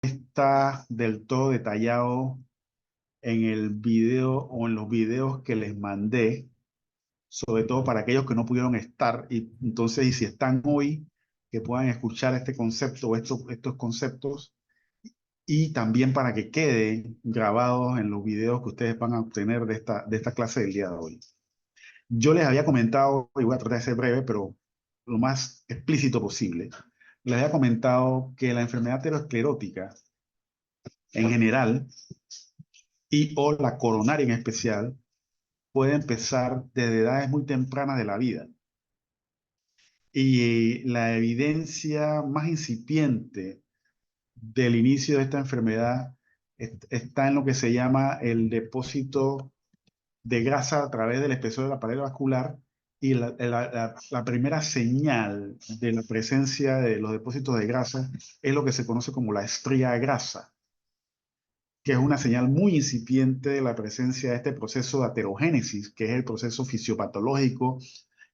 está del todo detallado en el video o en los videos que les mandé, sobre todo para aquellos que no pudieron estar. Y entonces, y si están hoy, que puedan escuchar este concepto o estos conceptos, y también para que queden grabados en los videos que ustedes van a obtener de esta clase del día de hoy. Yo les había comentado, y voy a tratar de ser breve, pero lo más explícito posible, les había comentado que la enfermedad aterosclerótica en general y o la coronaria en especial puede empezar desde edades muy tempranas de la vida. Y la evidencia más incipiente del inicio de esta enfermedad está en lo que se llama el depósito de grasa a través del espesor de la pared vascular, y la primera señal de la presencia de los depósitos de grasa es lo que se conoce como la estría de grasa, que es una señal muy incipiente de la presencia de este proceso de aterogénesis, que es el proceso fisiopatológico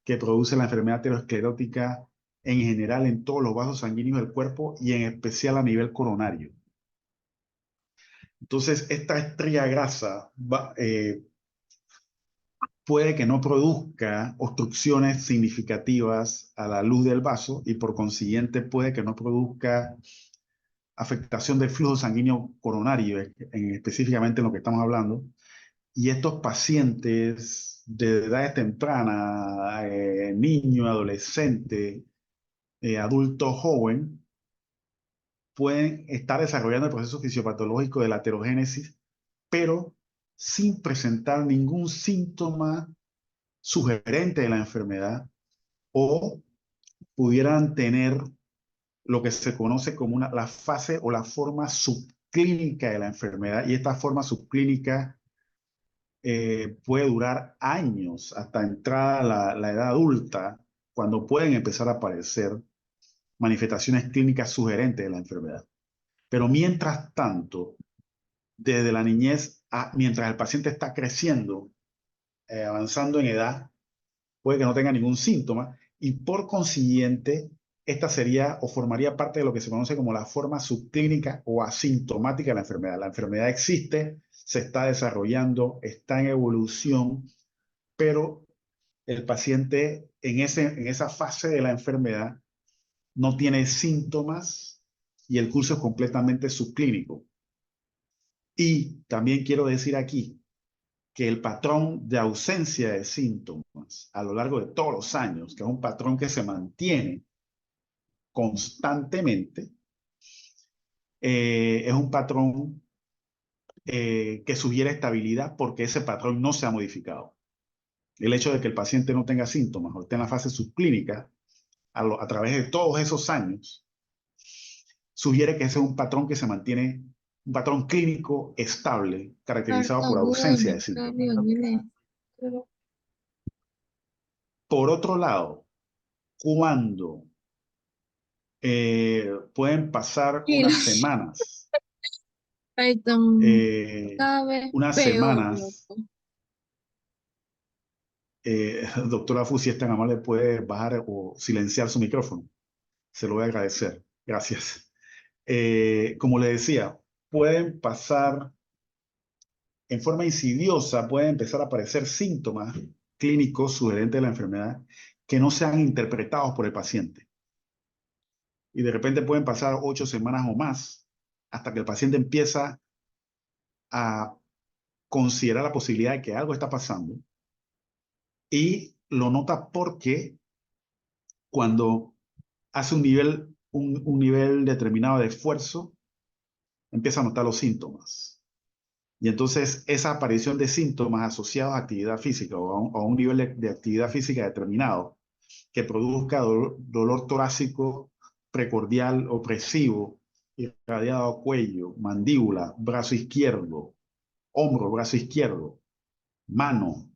que produce la enfermedad aterosclerótica en general en todos los vasos sanguíneos del cuerpo y en especial a nivel coronario. Entonces, esta estría grasa puede que no produzca obstrucciones significativas a la luz del vaso y por consiguiente puede que no produzca afectación del flujo sanguíneo coronario, específicamente en lo que estamos hablando. Y estos pacientes de edades tempranas, niño, adolescente, adulto joven, pueden estar desarrollando el proceso fisiopatológico de la aterogénesis, pero sin presentar ningún síntoma sugerente de la enfermedad, o pudieran tener lo que se conoce como la fase o la forma subclínica de la enfermedad. Y esta forma subclínica puede durar años hasta entrada a la edad adulta, cuando pueden empezar a aparecer manifestaciones clínicas sugerentes de la enfermedad. Pero mientras tanto, desde la niñez, mientras el paciente está creciendo, avanzando en edad, puede que no tenga ningún síntoma y por consiguiente, esta sería o formaría parte de lo que se conoce como la forma subclínica o asintomática de la enfermedad. La enfermedad existe, se está desarrollando, está en evolución, pero el paciente en esa fase de la enfermedad no tiene síntomas y el curso es completamente subclínico. Y también quiero decir aquí que el patrón de ausencia de síntomas a lo largo de todos los años, que es un patrón que se mantiene constantemente, es un patrón que sugiere estabilidad porque ese patrón no se ha modificado. El hecho de que el paciente no tenga síntomas o esté en la fase subclínica a través de todos esos años, sugiere que ese es un patrón que se mantiene, un patrón clínico estable, caracterizado por ausencia de síntomas. Por otro lado, cuando pueden pasar Y ay, eh, cada vez unas peor, semanas, loco. doctora Fu, si es tan amable, puede bajar o silenciar su micrófono. Se lo voy a agradecer. Gracias. Como le decía, pueden pasar en forma insidiosa, pueden empezar a aparecer síntomas clínicos sugerentes de la enfermedad que no sean interpretados por el paciente. Y de repente pueden pasar 8 semanas o más hasta que el paciente empieza a considerar la posibilidad de que algo está pasando, y lo nota porque cuando hace un nivel determinado de esfuerzo, empieza a notar los síntomas. Y entonces esa aparición de síntomas asociados a actividad física o a un nivel de actividad física determinado que produzca dolor torácico precordial opresivo, irradiado a cuello, mandíbula, brazo izquierdo, hombro, brazo izquierdo, mano,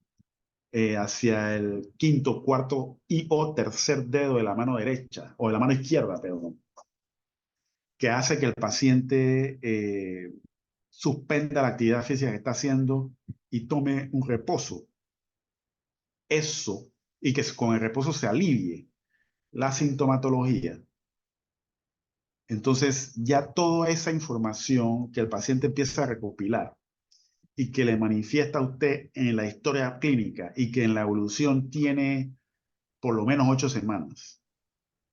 hacia el quinto, cuarto y o tercer dedo de la mano derecha, o de la mano izquierda, perdón, que hace que el paciente suspenda la actividad física que está haciendo y tome un reposo. Eso, y que con el reposo se alivie la sintomatología, Entonces, ya toda esa información que el paciente empieza a recopilar y que le manifiesta a usted en la historia clínica y que en la evolución tiene por lo menos 8 semanas,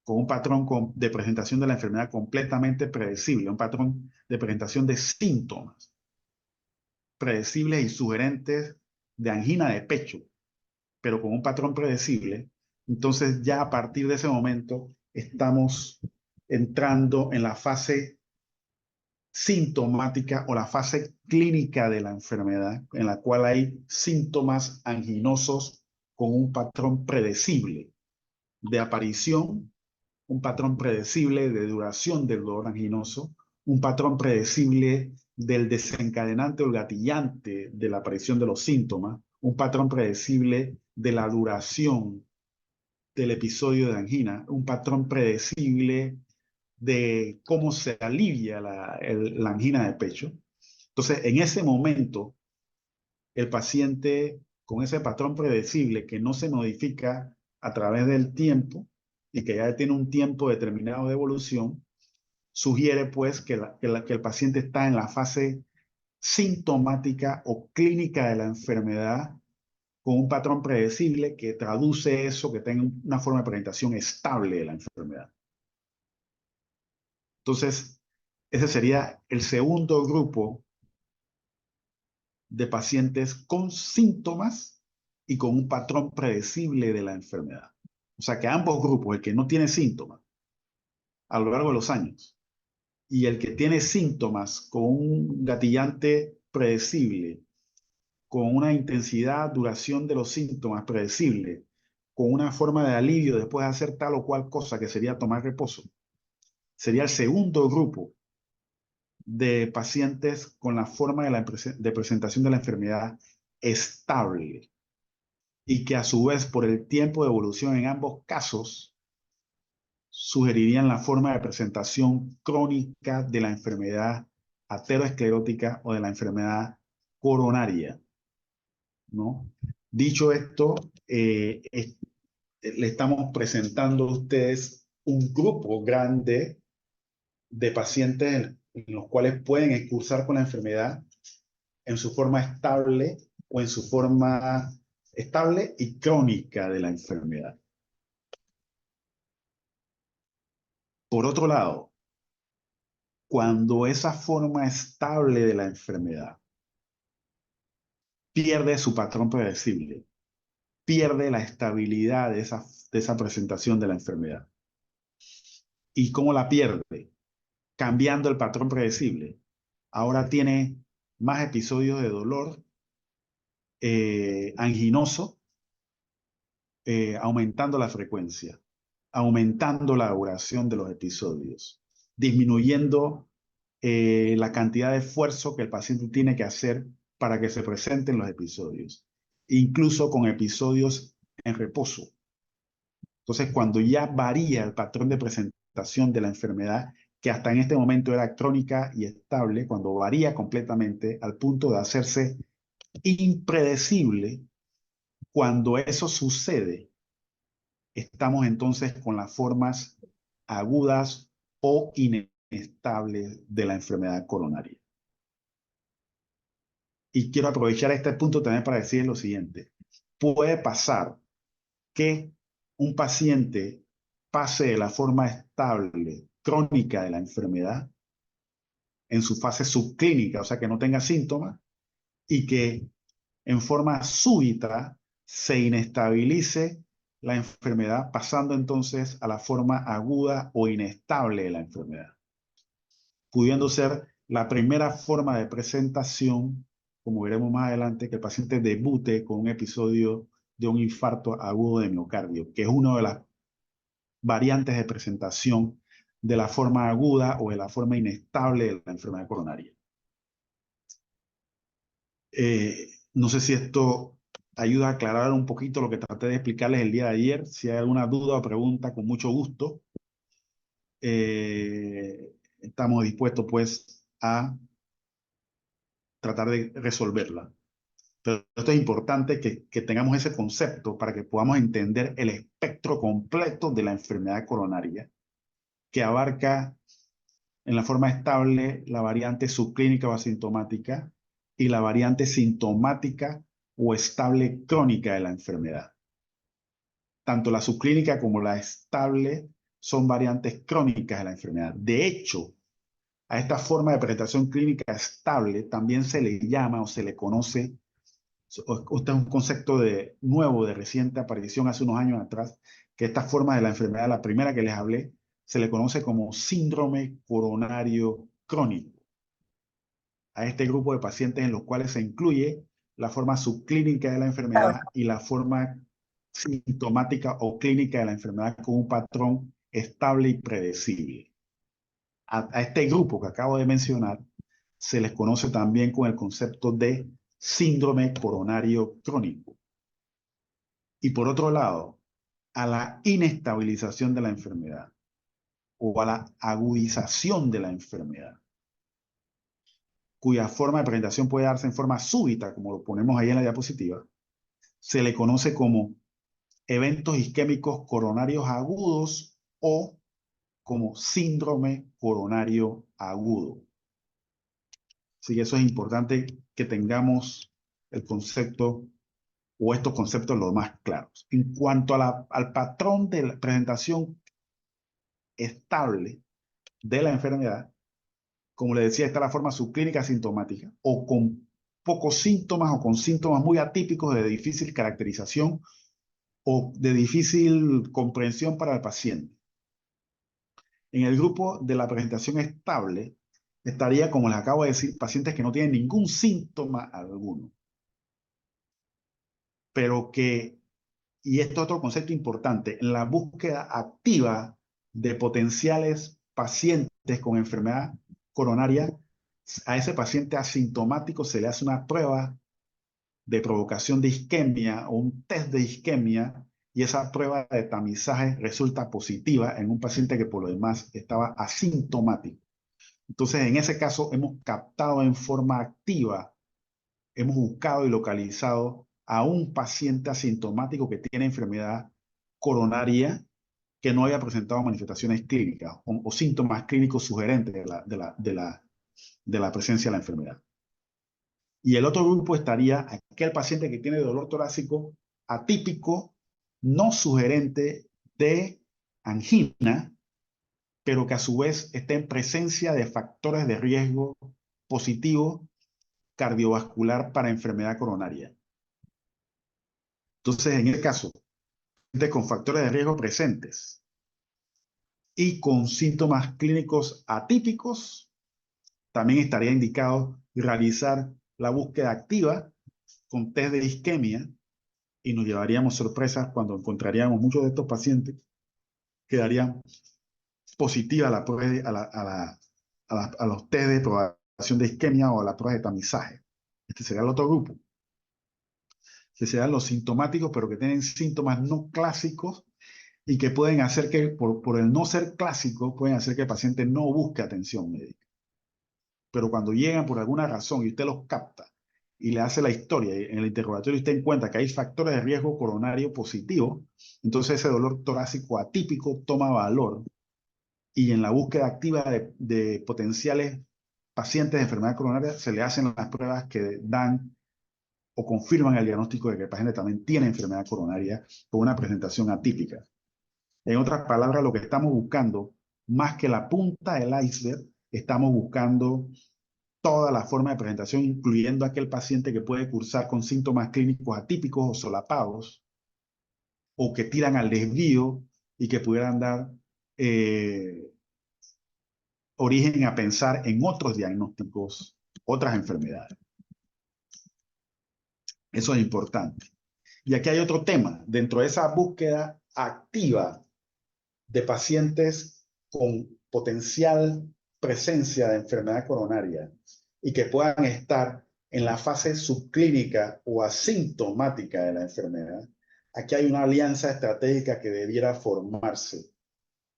con un patrón de presentación de la enfermedad completamente predecible, un patrón de presentación de síntomas predecibles y sugerentes de angina de pecho, pero con un patrón predecible. Entonces ya a partir de ese momento estamos entrando en la fase sintomática o la fase clínica de la enfermedad, en la cual hay síntomas anginosos con un patrón predecible de aparición, un patrón predecible de duración del dolor anginoso, un patrón predecible del desencadenante o el gatillante de la aparición de los síntomas, un patrón predecible de la duración del episodio de angina, un patrón predecible de cómo se alivia la angina de pecho. Entonces, en ese momento, el paciente con ese patrón predecible que no se modifica a través del tiempo y que ya tiene un tiempo determinado de evolución, sugiere pues que el paciente está en la fase sintomática o clínica de la enfermedad con un patrón predecible que traduce eso, que tenga una forma de presentación estable de la enfermedad. Entonces, ese sería el segundo grupo de pacientes con síntomas y con un patrón predecible de la enfermedad. O sea que ambos grupos, el que no tiene síntomas a lo largo de los años y el que tiene síntomas con un gatillante predecible, con una intensidad, duración de los síntomas predecible, con una forma de alivio después de hacer tal o cual cosa que sería tomar reposo, sería el segundo grupo de pacientes con la forma de presentación de la enfermedad estable y que a su vez por el tiempo de evolución en ambos casos sugerirían la forma de presentación crónica de la enfermedad aterosclerótica o de la enfermedad coronaria, ¿no? Dicho esto, le estamos presentando a ustedes un grupo grande de pacientes en los cuales pueden excursar con la enfermedad en su forma estable o en su forma estable y crónica de la enfermedad. Por otro lado, cuando esa forma estable de la enfermedad pierde su patrón predecible, pierde la estabilidad de esa presentación de la enfermedad. ¿Y cómo la pierde? Cambiando el patrón predecible. Ahora tiene más episodios de dolor anginoso, aumentando la frecuencia, aumentando la duración de los episodios, disminuyendo la cantidad de esfuerzo que el paciente tiene que hacer para que se presenten los episodios, incluso con episodios en reposo. Entonces, cuando ya varía el patrón de presentación de la enfermedad, que hasta en este momento era crónica y estable, cuando varía completamente al punto de hacerse impredecible, cuando eso sucede, estamos entonces con las formas agudas o inestables de la enfermedad coronaria. Y quiero aprovechar este punto también para decir lo siguiente. Puede pasar que un paciente pase de la forma estable, crónica de la enfermedad, en su fase subclínica, o sea, que no tenga síntomas, y que en forma súbita se inestabilice la enfermedad, pasando entonces a la forma aguda o inestable de la enfermedad, pudiendo ser la primera forma de presentación, como veremos más adelante, que el paciente debute con un episodio de un infarto agudo de miocardio, que es una de las variantes de presentación de la forma aguda o de la forma inestable de la enfermedad coronaria. No sé si esto ayuda a aclarar un poquito lo que traté de explicarles el día de ayer. Si hay alguna duda o pregunta, con mucho gusto. Estamos dispuestos pues a tratar de resolverla. Pero esto es importante que tengamos ese concepto para que podamos entender el espectro completo de la enfermedad coronaria, que abarca En la forma estable, la variante subclínica o asintomática y la variante sintomática o estable crónica de la enfermedad. Tanto la subclínica como la estable son variantes crónicas de la enfermedad. De hecho, a esta forma de presentación clínica estable también se le llama o se le conoce, este es un concepto nuevo, de reciente aparición hace unos años atrás, que esta forma de la enfermedad, la primera que les hablé, se le conoce como síndrome coronario crónico. A este grupo de pacientes en los cuales se incluye la forma subclínica de la enfermedad y la forma sintomática o clínica de la enfermedad con un patrón estable y predecible. A este grupo que acabo de mencionar se les conoce también con el concepto de síndrome coronario crónico. Y por otro lado, a la inestabilización de la enfermedad o a la agudización de la enfermedad, cuya forma de presentación puede darse en forma súbita, como lo ponemos ahí en la diapositiva, se le conoce como eventos isquémicos coronarios agudos o como síndrome coronario agudo. Así que eso es importante que tengamos el concepto o estos conceptos los más claros. En cuanto a al patrón de la presentación estable de la enfermedad, como le decía, está la forma subclínica sintomática o con pocos síntomas o con síntomas muy atípicos de difícil caracterización o de difícil comprensión para el paciente. En el grupo de la presentación estable estaría, como les acabo de decir, pacientes que no tienen ningún síntoma alguno, pero que, y esto es otro concepto importante, en la búsqueda activa de potenciales pacientes con enfermedad coronaria, a ese paciente asintomático se le hace una prueba de provocación de isquemia o un test de isquemia, y esa prueba de tamizaje resulta positiva en un paciente que por lo demás estaba asintomático. Entonces, en ese caso, hemos captado en forma activa, hemos buscado y localizado a un paciente asintomático que tiene enfermedad coronaria que no haya presentado manifestaciones clínicas o síntomas clínicos sugerentes de la presencia de la enfermedad. Y el otro grupo estaría aquel paciente que tiene dolor torácico atípico, no sugerente de angina, pero que a su vez está en presencia de factores de riesgo positivo cardiovascular para enfermedad coronaria. Entonces, en este caso, con factores de riesgo presentes y con síntomas clínicos atípicos, también estaría indicado realizar la búsqueda activa con test de isquemia, y nos llevaríamos sorpresas cuando encontraríamos muchos de estos pacientes que darían positiva a los test de probación de isquemia o a la prueba de tamizaje. Este sería el otro grupo, que serían los sintomáticos, pero que tienen síntomas no clásicos y que pueden hacer que, por el no ser clásicos, pueden hacer que el paciente no busque atención médica. Pero cuando llegan por alguna razón y usted los capta y le hace la historia, y en el interrogatorio usted encuentra que hay factores de riesgo coronario positivos, entonces ese dolor torácico atípico toma valor, y en la búsqueda activa de potenciales pacientes de enfermedad coronaria se le hacen las pruebas que dan o confirman el diagnóstico de que el paciente también tiene enfermedad coronaria con una presentación atípica. En otras palabras, lo que estamos buscando, más que la punta del iceberg, estamos buscando toda la forma de presentación, incluyendo aquel paciente que puede cursar con síntomas clínicos atípicos o solapados, o que tiran al desvío y que pudieran dar origen a pensar en otros diagnósticos, otras enfermedades. Eso es importante. Y aquí hay otro tema. Dentro de esa búsqueda activa de pacientes con potencial presencia de enfermedad coronaria y que puedan estar en la fase subclínica o asintomática de la enfermedad, aquí hay una alianza estratégica que debiera formarse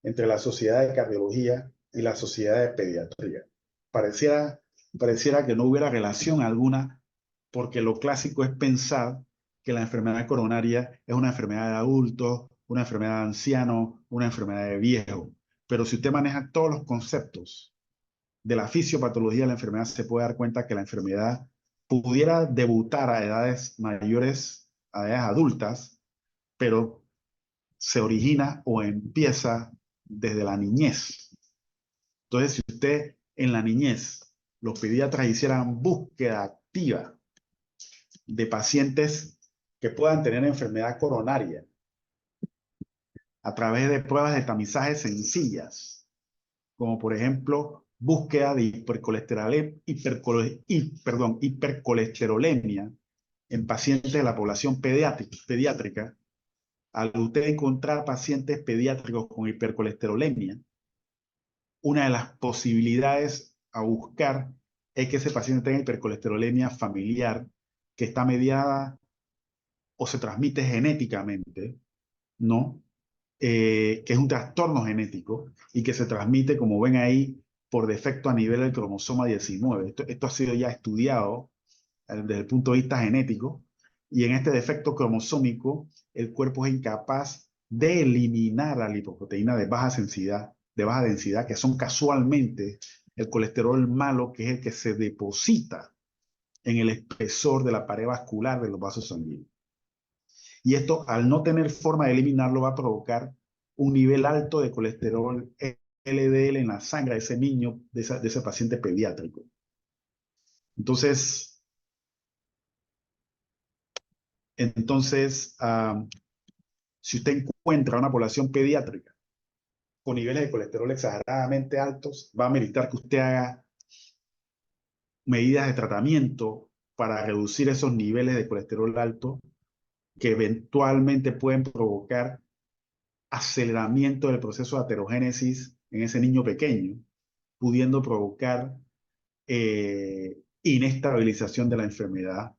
entre la Sociedad de Cardiología y la Sociedad de Pediatría. Pareciera que no hubiera relación alguna, porque lo clásico es pensar que la enfermedad coronaria es una enfermedad de adultos, una enfermedad de ancianos, una enfermedad de viejo. Pero si usted maneja todos los conceptos de la fisiopatología de la enfermedad se puede dar cuenta que la enfermedad pudiera debutar a edades mayores, a edades adultas, pero se origina o empieza desde la niñez. Entonces, si usted en la niñez, los pediatras hicieran búsqueda activa de pacientes que puedan tener enfermedad coronaria a través de pruebas de tamizaje sencillas, como por ejemplo búsqueda de hipercolesterolemia en pacientes de la población pediátrica, al usted encontrar pacientes pediátricos con hipercolesterolemia, una de las posibilidades a buscar es que ese paciente tenga hipercolesterolemia familiar que está mediada o se transmite genéticamente, ¿no? Que es un trastorno genético y que se transmite, como ven ahí, por defecto a nivel del cromosoma 19. Esto ha sido ya estudiado desde el punto de vista genético, y en este defecto cromosómico, el cuerpo es incapaz de eliminar la lipoproteína de baja densidad, que son casualmente el colesterol malo, que es el que se deposita en el espesor de la pared vascular de los vasos sanguíneos. Y esto, al no tener forma de eliminarlo, va a provocar un nivel alto de colesterol LDL en la sangre de ese niño, de ese paciente pediátrico. Entonces, si usted encuentra una población pediátrica con niveles de colesterol exageradamente altos, va a meritar que usted haga medidas de tratamiento para reducir esos niveles de colesterol alto que eventualmente pueden provocar aceleramiento del proceso de aterogénesis en ese niño pequeño, pudiendo provocar inestabilización de la enfermedad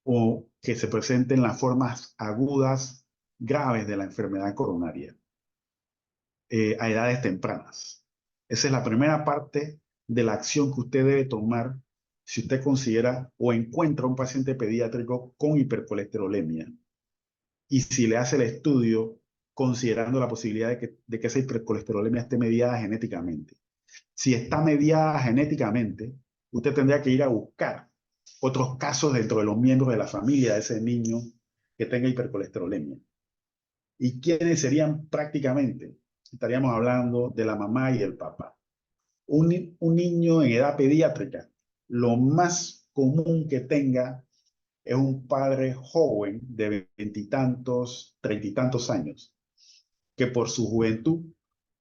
o que se presenten las formas agudas graves de la enfermedad coronaria a edades tempranas. Esa es la primera parte de la acción que usted debe tomar si usted considera o encuentra un paciente pediátrico con hipercolesterolemia. Y si le hace el estudio considerando la posibilidad de que esa hipercolesterolemia esté mediada genéticamente. Si está mediada genéticamente, usted tendría que ir a buscar otros casos dentro de los miembros de la familia de ese niño que tenga hipercolesterolemia. ¿Y quiénes serían prácticamente? Estaríamos hablando de la mamá y el papá. Un niño en edad pediátrica, lo más común que tenga es un padre joven de 20 y tantos, 30 y tantos años, que por su juventud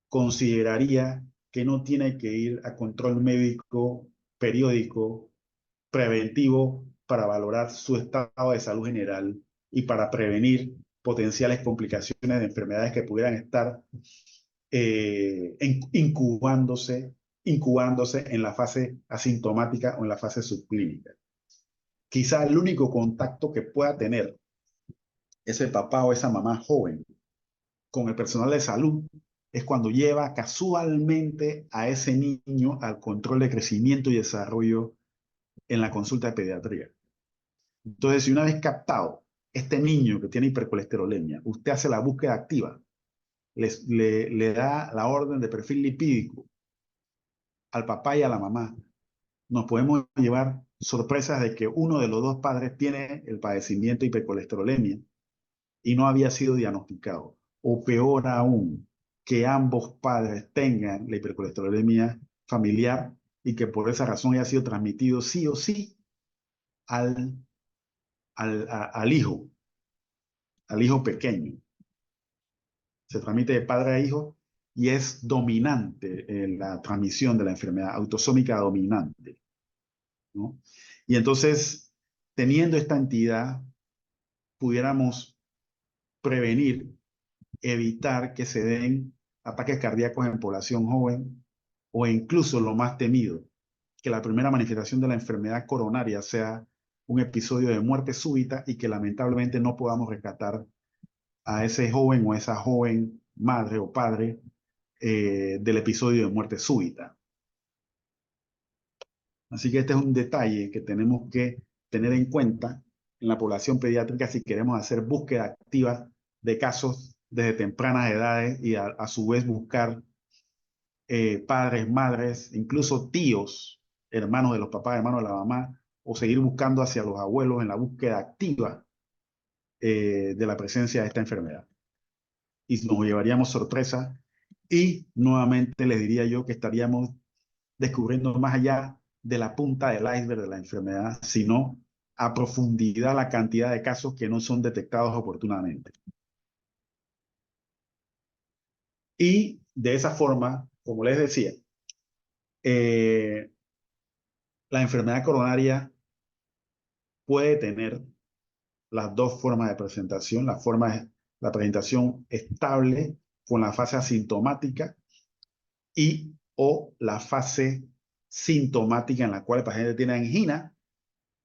consideraría que no tiene que ir a control médico periódico preventivo para valorar su estado de salud general y para prevenir potenciales complicaciones de enfermedades que pudieran estar incubándose en la fase asintomática o en la fase subclínica. Quizá el único contacto que pueda tener ese papá o esa mamá joven con el personal de salud es cuando lleva casualmente a ese niño al control de crecimiento y desarrollo en la consulta de pediatría. Entonces, si una vez captado este niño que tiene hipercolesterolemia, usted hace la búsqueda activa, le da la orden de perfil lipídico al papá y a la mamá, nos podemos llevar sorpresas de que uno de los dos padres tiene el padecimiento de hipercolesterolemia y no había sido diagnosticado. O peor aún, que ambos padres tengan la hipercolesterolemia familiar y que por esa razón haya sido transmitido sí o sí al hijo pequeño. Se transmite de padre a hijo y es dominante la transmisión de la enfermedad, autosómica dominante, ¿no? Y entonces, teniendo esta entidad, pudiéramos prevenir, evitar que se den ataques cardíacos en población joven o incluso lo más temido, que la primera manifestación de la enfermedad coronaria sea un episodio de muerte súbita y que lamentablemente no podamos rescatar a ese joven o esa joven madre o padre del episodio de muerte súbita. Así que este es un detalle que tenemos que tener en cuenta en la población pediátrica si queremos hacer búsqueda activa de casos desde tempranas edades y a su vez buscar padres, madres, incluso tíos, hermanos de los papás, hermanos de la mamá, o seguir buscando hacia los abuelos en la búsqueda activa de la presencia de esta enfermedad. Y nos llevaríamos sorpresa y nuevamente les diría yo que estaríamos descubriendo más allá de la punta del iceberg de la enfermedad, sino a profundidad la cantidad de casos que no son detectados oportunamente. Y de esa forma, como les decía, la enfermedad coronaria puede tener las dos formas de presentación, la presentación estable con la fase asintomática y o la fase sintomática en la cual el paciente tiene angina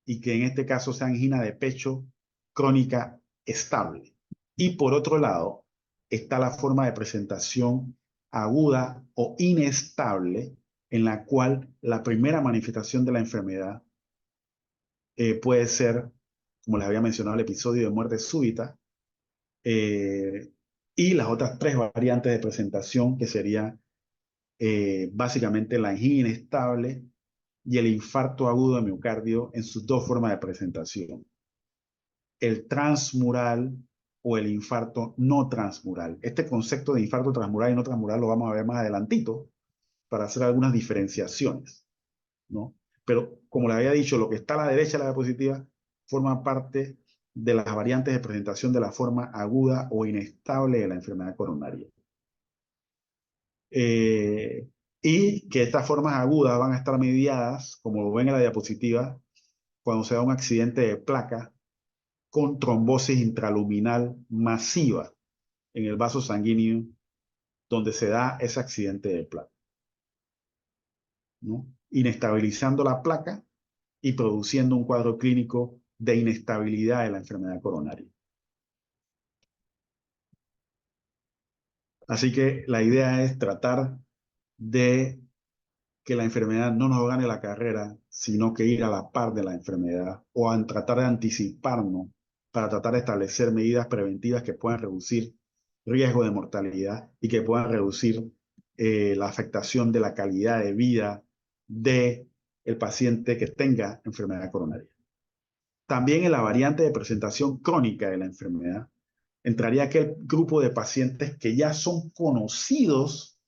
y que en este caso sea angina de pecho crónica estable. Y por otro lado, está la forma de presentación aguda o inestable en la cual la primera manifestación de la enfermedad puede ser, como les había mencionado, el episodio de muerte súbita, y las otras tres variantes de presentación que sería básicamente la angina inestable y el infarto agudo de miocardio en sus dos formas de presentación. El transmural o el infarto no transmural. Este concepto de infarto transmural y no transmural lo vamos a ver más adelantito para hacer algunas diferenciaciones, ¿no? Pero como le había dicho, lo que está a la derecha de la diapositiva forma parte de las variantes de presentación de la forma aguda o inestable de la enfermedad coronaria. Y que estas formas agudas van a estar mediadas, como lo ven en la diapositiva, cuando se da un accidente de placa con trombosis intraluminal masiva en el vaso sanguíneo donde se da ese accidente de placa, ¿no? Inestabilizando la placa y produciendo un cuadro clínico de inestabilidad de la enfermedad coronaria. Así que la idea es tratar de que la enfermedad no nos gane la carrera, sino que ir a la par de la enfermedad o a tratar de anticiparnos para tratar de establecer medidas preventivas que puedan reducir riesgo de mortalidad y que puedan reducir la afectación de la calidad de vida del paciente que tenga enfermedad coronaria. También en la variante de presentación crónica de la enfermedad entraría aquel grupo de pacientes que ya son conocidos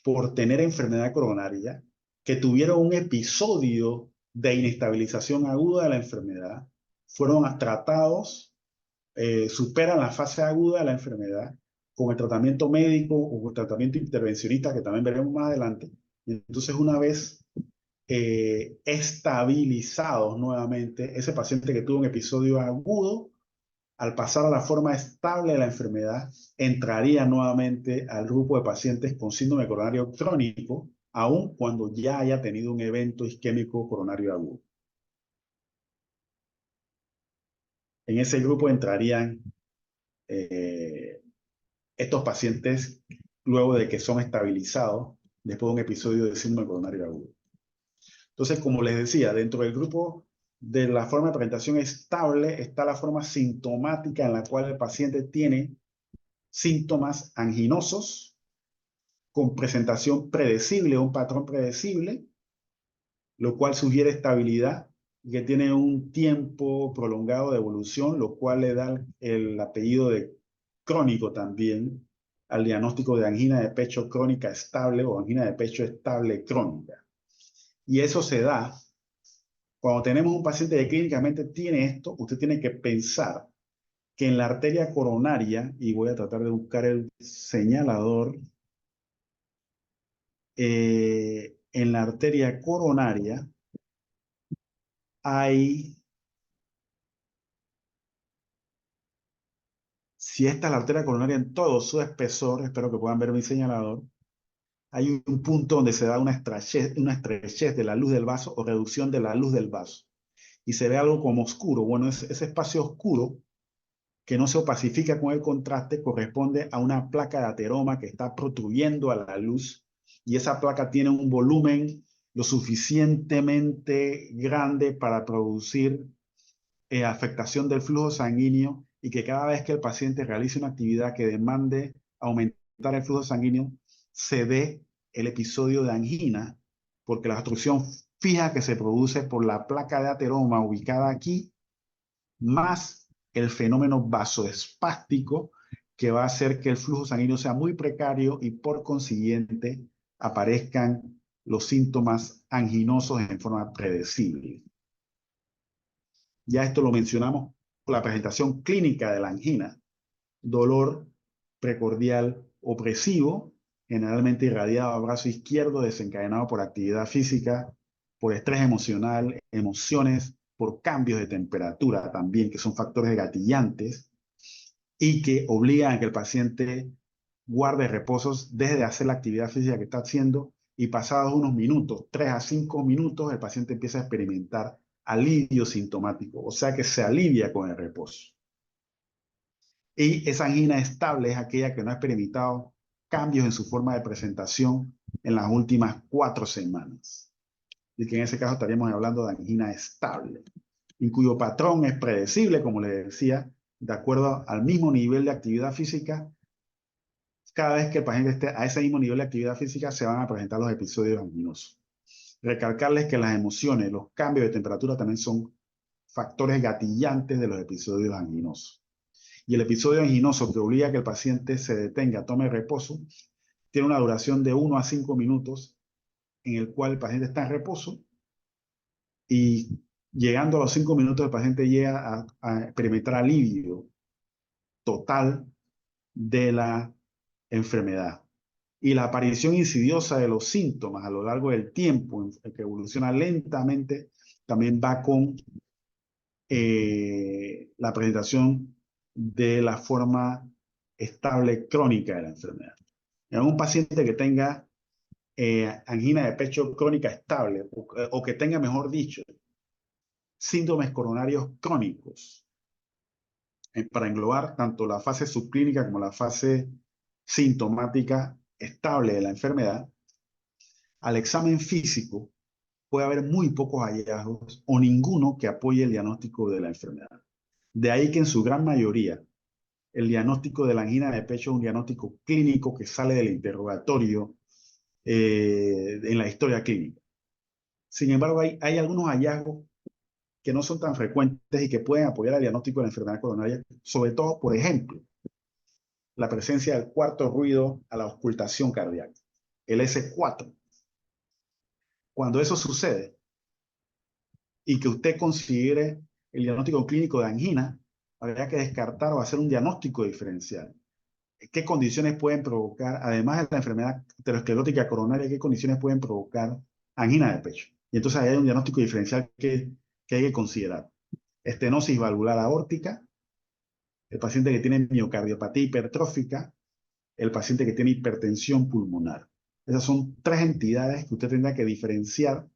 por tener enfermedad coronaria, que tuvieron un episodio de inestabilización aguda de la enfermedad, fueron tratados, superan la fase aguda de la enfermedad con el tratamiento médico o el tratamiento intervencionista, que también veremos más adelante. Y entonces, una vez estabilizados nuevamente, ese paciente que tuvo un episodio agudo, al pasar a la forma estable de la enfermedad, entraría nuevamente al grupo de pacientes con síndrome coronario crónico, aun cuando ya haya tenido un evento isquémico coronario agudo. En ese grupo entrarían estos pacientes luego de que son estabilizados después de un episodio de síndrome coronario agudo. Entonces, como les decía, dentro del grupo de la forma de presentación estable está la forma sintomática en la cual el paciente tiene síntomas anginosos con presentación predecible o un patrón predecible, lo cual sugiere estabilidad y que tiene un tiempo prolongado de evolución, lo cual le da el apellido de crónico también al diagnóstico de angina de pecho crónica estable o angina de pecho estable crónica. Y eso se da cuando tenemos un paciente que clínicamente tiene esto. Usted tiene que pensar que en la arteria coronaria, y voy a tratar de buscar el señalador, en la arteria coronaria hay, si esta es la arteria coronaria en todo su espesor, espero que puedan ver mi señalador, hay un punto donde se da una estrechez de la luz del vaso o reducción de la luz del vaso. Y se ve algo como oscuro. Bueno, ese espacio oscuro que no se opacifica con el contraste corresponde a una placa de ateroma que está protrudiendo a la luz, y esa placa tiene un volumen lo suficientemente grande para producir afectación del flujo sanguíneo, y que cada vez que el paciente realice una actividad que demande aumentar el flujo sanguíneo, se dé el episodio de angina, porque la obstrucción fija que se produce por la placa de ateroma ubicada aquí, más el fenómeno vasoespástico que va a hacer que el flujo sanguíneo sea muy precario y por consiguiente aparezcan los síntomas anginosos en forma predecible. Ya esto lo mencionamos con la presentación clínica de la angina. Dolor precordial opresivo, generalmente irradiado al brazo izquierdo, desencadenado por actividad física, por estrés emocional, emociones, por cambios de temperatura también, que son factores gatillantes y que obligan a que el paciente guarde reposos, deje de hacer la actividad física que está haciendo y pasados unos minutos, 3 a 5 minutos, el paciente empieza a experimentar alivio sintomático, o sea que se alivia con el reposo. Y esa angina estable es aquella que no ha experimentado cambios en su forma de presentación en las últimas 4 semanas. Y que en ese caso estaríamos hablando de angina estable, y cuyo patrón es predecible, como les decía, de acuerdo al mismo nivel de actividad física. Cada vez que el paciente esté a ese mismo nivel de actividad física, se van a presentar los episodios anginosos. Recalcarles que las emociones, los cambios de temperatura también son factores gatillantes de los episodios anginosos. Y el episodio anginoso que obliga a que el paciente se detenga, tome reposo, tiene una duración de 1 a 5 minutos en el cual el paciente está en reposo y llegando a los 5 minutos el paciente llega a experimentar alivio total de la enfermedad. Y la aparición insidiosa de los síntomas a lo largo del tiempo, que evoluciona lentamente, también va con la presentación de la forma estable crónica de la enfermedad. En un paciente que tenga angina de pecho crónica estable o que tenga, mejor dicho, síndromes coronarios crónicos, para englobar tanto la fase subclínica como la fase sintomática estable de la enfermedad, al examen físico puede haber muy pocos hallazgos o ninguno que apoye el diagnóstico de la enfermedad. De ahí que en su gran mayoría el diagnóstico de la angina de pecho es un diagnóstico clínico que sale del interrogatorio en la historia clínica. Sin embargo, hay algunos hallazgos que no son tan frecuentes y que pueden apoyar el diagnóstico de la enfermedad coronaria, sobre todo, por ejemplo, la presencia del cuarto ruido a la auscultación cardíaca, el S4. Cuando eso sucede y que usted considere el diagnóstico clínico de angina, habría que descartar o hacer un diagnóstico diferencial. ¿Qué condiciones pueden provocar, además de la enfermedad aterosclerótica coronaria, qué condiciones pueden provocar angina de pecho? Y entonces ahí hay un diagnóstico diferencial que hay que considerar. Estenosis valvular aórtica, el paciente que tiene miocardiopatía hipertrófica, el paciente que tiene hipertensión pulmonar. Esas son 3 entidades que usted tendrá que diferenciar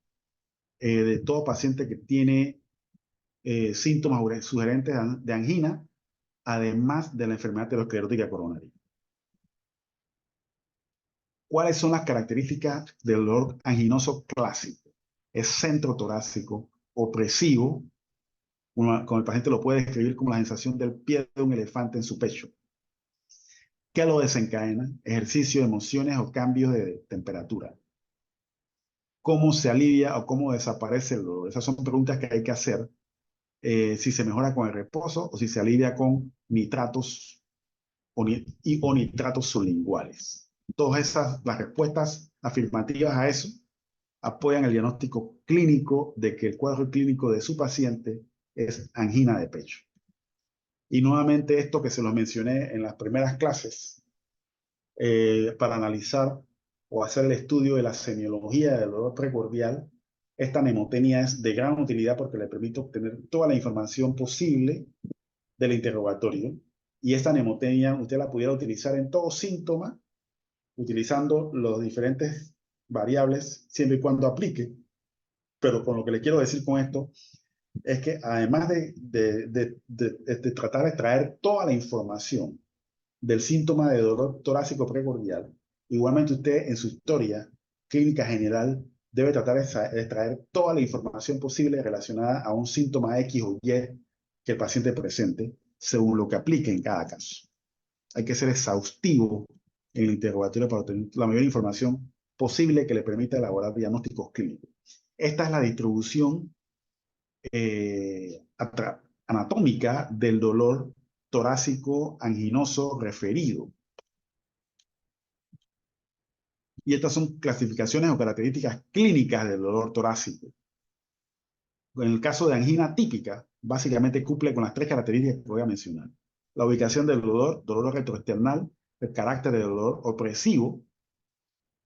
de todo paciente que tiene síntomas sugerentes de angina, además de la enfermedad aterosclerótica coronaria. ¿Cuáles son las características del dolor anginoso clásico? Es centro torácico, opresivo, como el paciente lo puede describir como la sensación del pie de un elefante en su pecho. ¿Qué lo desencadena? Ejercicio, emociones o cambios de temperatura. ¿Cómo se alivia o cómo desaparece el dolor? Esas son preguntas que hay que hacer. Si se mejora con el reposo o si se alivia con nitratos o nitratos sublinguales. Todas esas, las respuestas afirmativas a eso, apoyan el diagnóstico clínico de que el cuadro clínico de su paciente es angina de pecho. Y nuevamente esto que se lo mencioné en las primeras clases, para analizar o hacer el estudio de la semiología del dolor precordial, esta mnemotecnia es de gran utilidad porque le permite obtener toda la información posible del interrogatorio. Y esta mnemotecnia usted la pudiera utilizar en todo síntoma, utilizando los diferentes variables, siempre y cuando aplique. Pero con lo que le quiero decir con esto es que además de tratar de extraer toda la información del síntoma de dolor torácico precordial, igualmente usted en su historia clínica general debe tratar de extraer toda la información posible relacionada a un síntoma X o Y que el paciente presente, según lo que aplique en cada caso. Hay que ser exhaustivo en el interrogatorio para obtener la mayor información posible que le permita elaborar diagnósticos clínicos. Esta es la distribución anatómica del dolor torácico anginoso referido. Y estas son clasificaciones o características clínicas del dolor torácico. En el caso de angina típica, básicamente cumple con las tres características que voy a mencionar. La ubicación del dolor, dolor retroesternal, el carácter de dolor opresivo,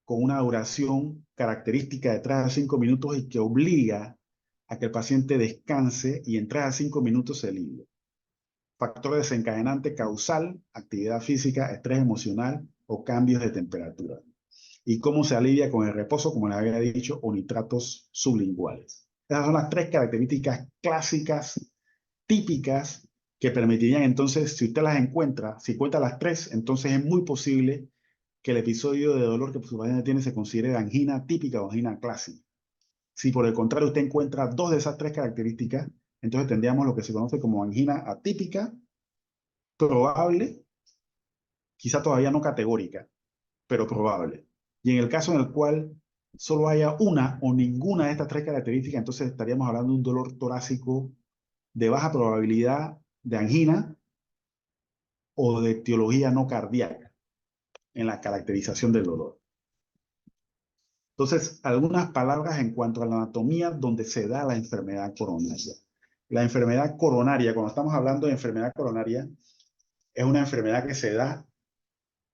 con una duración característica de 3 a 5 minutos y que obliga a que el paciente descanse y en 3 a 5 minutos se alivie. Factor desencadenante causal, actividad física, estrés emocional o cambios de temperatura. Y cómo se alivia con el reposo, como les había dicho, o nitratos sublinguales. Esas son las tres características clásicas, típicas, que permitirían entonces, si usted las encuentra, si cuenta las tres, entonces es muy posible que el episodio de dolor que su paciente tiene se considere angina típica o angina clásica. Si por el contrario usted encuentra dos de esas tres características, entonces tendríamos lo que se conoce como angina atípica, probable, quizá todavía no categórica, pero probable. Y en el caso en el cual solo haya una o ninguna de estas tres características, entonces estaríamos hablando de un dolor torácico de baja probabilidad de angina o de etiología no cardíaca en la caracterización del dolor. Entonces, algunas palabras en cuanto a la anatomía donde se da la enfermedad coronaria. La enfermedad coronaria, cuando estamos hablando de enfermedad coronaria, es una enfermedad que se da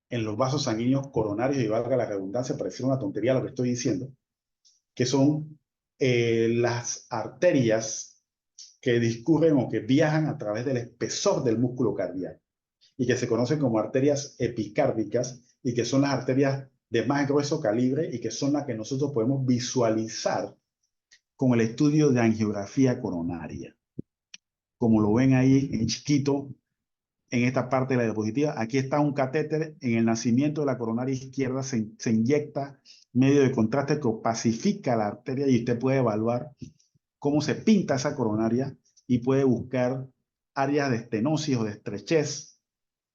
en los vasos sanguíneos coronarios, y valga la redundancia, pareciera una tontería lo que estoy diciendo, que son las arterias que discurren o que viajan a través del espesor del músculo cardíaco y que se conocen como arterias epicárdicas y que son las arterias de más grueso calibre y que son las que nosotros podemos visualizar con el estudio de angiografía coronaria. Como lo ven ahí en chiquito, en esta parte de la diapositiva, aquí está un catéter en el nacimiento de la coronaria izquierda, se inyecta medio de contraste que pacifica la arteria y usted puede evaluar cómo se pinta esa coronaria y puede buscar áreas de estenosis o de estrechez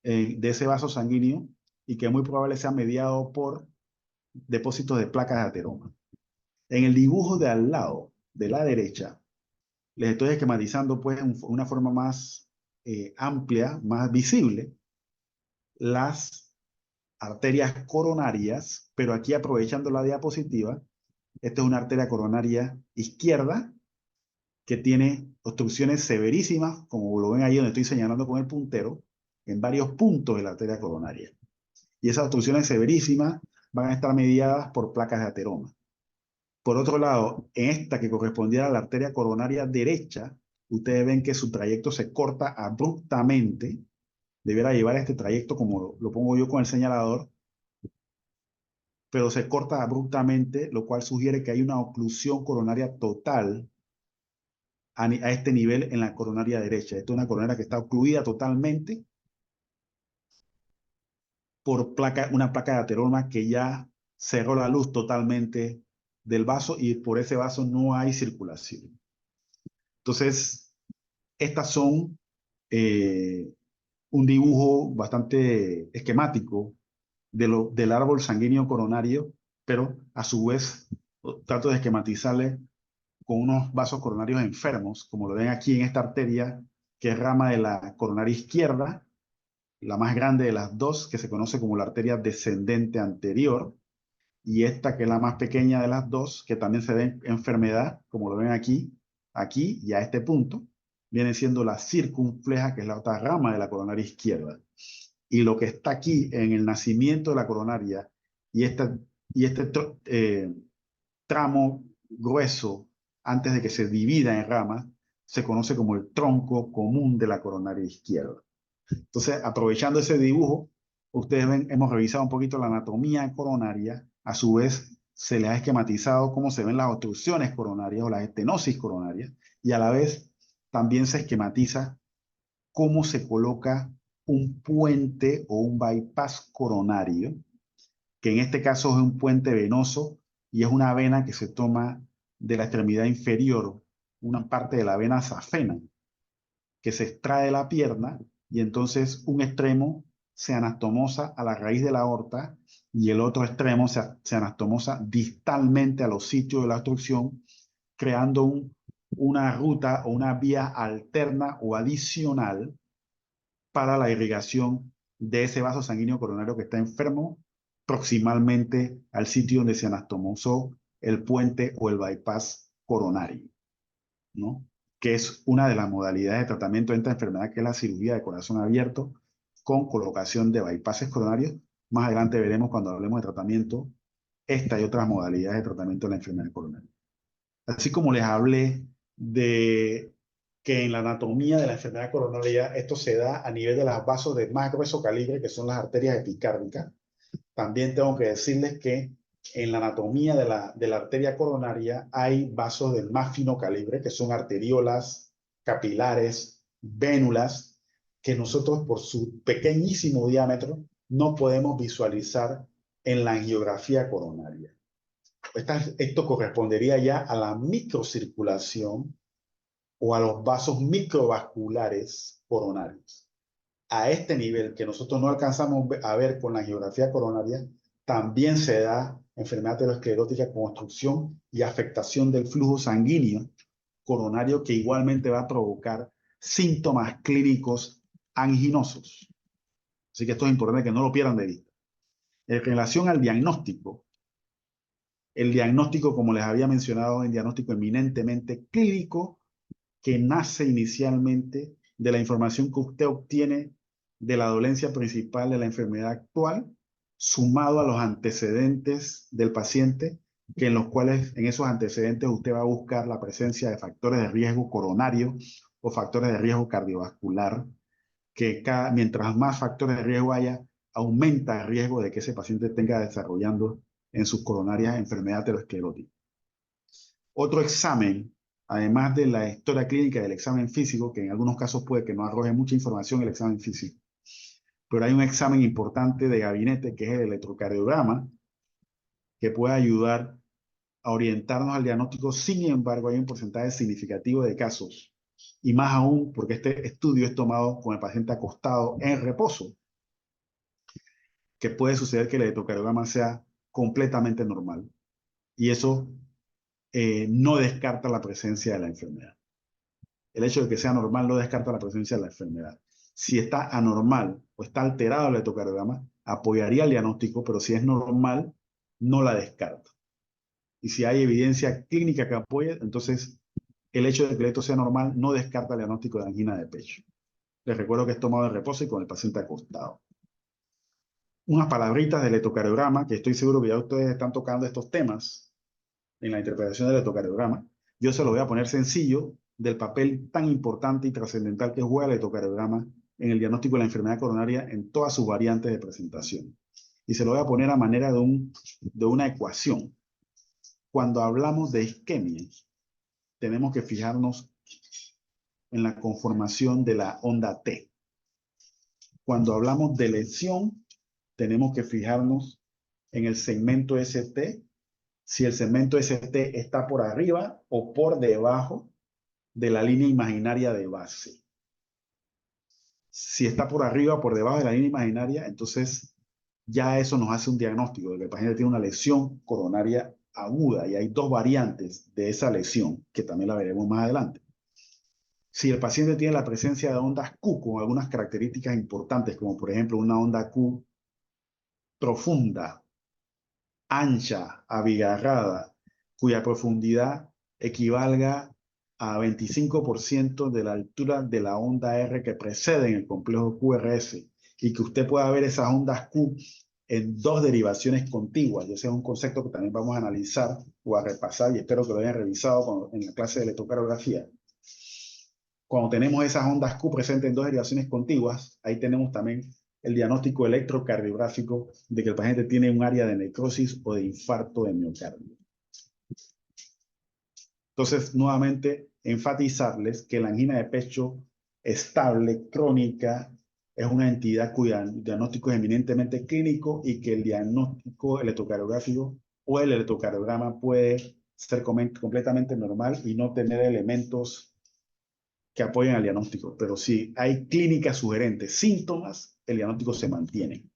de ese vaso sanguíneo y que muy probable sea mediado por depósitos de placas de ateroma. En el dibujo de al lado, de la derecha, les estoy esquematizando pues una forma más amplia, más visible, las arterias coronarias, pero aquí aprovechando la diapositiva, esta es una arteria coronaria izquierda que tiene obstrucciones severísimas, como lo ven ahí donde estoy señalando con el puntero, en varios puntos de la arteria coronaria. Y esas obstrucciones severísimas van a estar mediadas por placas de ateroma. Por otro lado, en esta que correspondía a la arteria coronaria derecha, ustedes ven que su trayecto se corta abruptamente. Debiera llevar este trayecto como lo pongo yo con el señalador, pero se corta abruptamente, lo cual sugiere que hay una oclusión coronaria total a este nivel en la coronaria derecha. Esta es una coronaria que está ocluida totalmente por una placa de ateroma que ya cerró la luz totalmente del vaso y por ese vaso no hay circulación. Entonces, estas son un dibujo bastante esquemático del árbol sanguíneo coronario, pero a su vez trato de esquematizarle con unos vasos coronarios enfermos, como lo ven aquí en esta arteria, que es rama de la coronaria izquierda, la más grande de las dos, que se conoce como la arteria descendente anterior, y esta que es la más pequeña de las dos, que también se ve en enfermedad, como lo ven aquí, aquí y a este punto, viene siendo la circunfleja, que es la otra rama de la coronaria izquierda. Y lo que está aquí en el nacimiento de la coronaria y este tramo grueso, antes de que se divida en ramas, se conoce como el tronco común de la coronaria izquierda. Entonces, aprovechando ese dibujo, ustedes ven, hemos revisado un poquito la anatomía coronaria, a su vez se les ha esquematizado cómo se ven las obstrucciones coronarias o las estenosis coronarias, y a la vez también se esquematiza cómo se coloca un puente o un bypass coronario, que en este caso es un puente venoso y es una vena que se toma de la extremidad inferior, una parte de la vena safena, que se extrae de la pierna y entonces un extremo se anastomosa a la raíz de la aorta y el otro extremo se anastomosa distalmente a los sitios de la obstrucción, creando una ruta o una vía alterna o adicional para la irrigación de ese vaso sanguíneo coronario que está enfermo, proximalmente al sitio donde se anastomosó el puente o el bypass coronario, ¿no? Que es una de las modalidades de tratamiento de esta enfermedad, que es la cirugía de corazón abierto con colocación de bypasses coronarios. Más adelante veremos, cuando hablemos de tratamiento, esta y otras modalidades de tratamiento de la enfermedad coronaria. Así como les hablé de que en la anatomía de la enfermedad coronaria esto se da a nivel de los vasos de más grueso calibre, que son las arterias epicárdicas, también tengo que decirles que en la anatomía de la arteria coronaria hay vasos del más fino calibre, que son arteriolas, capilares, vénulas, que nosotros por su pequeñísimo diámetro no podemos visualizar en la angiografía coronaria. Esto correspondería ya a la microcirculación o a los vasos microvasculares coronarios. A este nivel que nosotros no alcanzamos a ver con la angiografía coronaria, también se da enfermedad aterosclerótica con obstrucción y afectación del flujo sanguíneo coronario, que igualmente va a provocar síntomas clínicos anginosos. Así que esto es importante que no lo pierdan de vista. En relación al diagnóstico, el diagnóstico, como les había mencionado, es un diagnóstico eminentemente clínico que nace inicialmente de la información que usted obtiene de la dolencia principal de la enfermedad actual, sumado a los antecedentes del paciente, que en los cuales, en esos antecedentes, usted va a buscar la presencia de factores de riesgo coronario o factores de riesgo cardiovascular, que mientras más factores de riesgo haya, aumenta el riesgo de que ese paciente tenga desarrollando en sus coronarias enfermedad aterosclerótica. Otro examen, además de la historia clínica del examen físico, que en algunos casos puede que no arroje mucha información el examen físico, pero hay un examen importante de gabinete, que es el electrocardiograma, que puede ayudar a orientarnos al diagnóstico. Sin embargo, hay un porcentaje significativo de casos, y más aún porque este estudio es tomado con el paciente acostado en reposo, que puede suceder que el electrocardiograma sea completamente normal, y eso no descarta la presencia de la enfermedad. El hecho de que sea normal no descarta la presencia de la enfermedad. Si está anormal o está alterado el electrocardiograma, apoyaría el diagnóstico, pero si es normal, no la descarta. Y si hay evidencia clínica que apoye, entonces el hecho de que el electro sea normal no descarta el diagnóstico de angina de pecho. Les recuerdo que es tomado de reposo y con el paciente acostado. Unas palabritas del electrocardiograma, que estoy seguro que ya ustedes están tocando estos temas en la interpretación del electrocardiograma. Yo se lo voy a poner sencillo, del papel tan importante y trascendental que juega el electrocardiograma en el diagnóstico de la enfermedad coronaria en todas sus variantes de presentación. Y se lo voy a poner a manera de una ecuación. Cuando hablamos de isquemia, tenemos que fijarnos en la conformación de la onda T. Cuando hablamos de lesión, tenemos que fijarnos en el segmento ST, si el segmento ST está por arriba o por debajo de la línea imaginaria de base. Si está por arriba o por debajo de la línea imaginaria, entonces ya eso nos hace un diagnóstico de que el paciente tiene una lesión coronaria aguda, y hay dos variantes de esa lesión, que también la veremos más adelante. Si el paciente tiene la presencia de ondas Q con algunas características importantes, como por ejemplo una onda Q profunda, ancha, abigarrada, cuya profundidad equivalga a 25% de la altura de la onda R que precede en el complejo QRS, y que usted pueda ver esas ondas Q en dos derivaciones contiguas. Y ese es un concepto que también vamos a analizar o a repasar, y espero que lo hayan revisado en la clase de electrocardiografía. Cuando tenemos esas ondas Q presentes en dos derivaciones contiguas, ahí tenemos también el diagnóstico electrocardiográfico de que el paciente tiene un área de necrosis o de infarto de miocardio. Entonces, nuevamente, enfatizarles que la angina de pecho estable, crónica, es una entidad cuyo diagnóstico es eminentemente clínico, y que el diagnóstico electrocardiográfico o el electrocardiograma puede ser completamente normal y no tener elementos que apoyen al diagnóstico. Pero si hay clínicas sugerentes, síntomas, helianóticos se mantienen.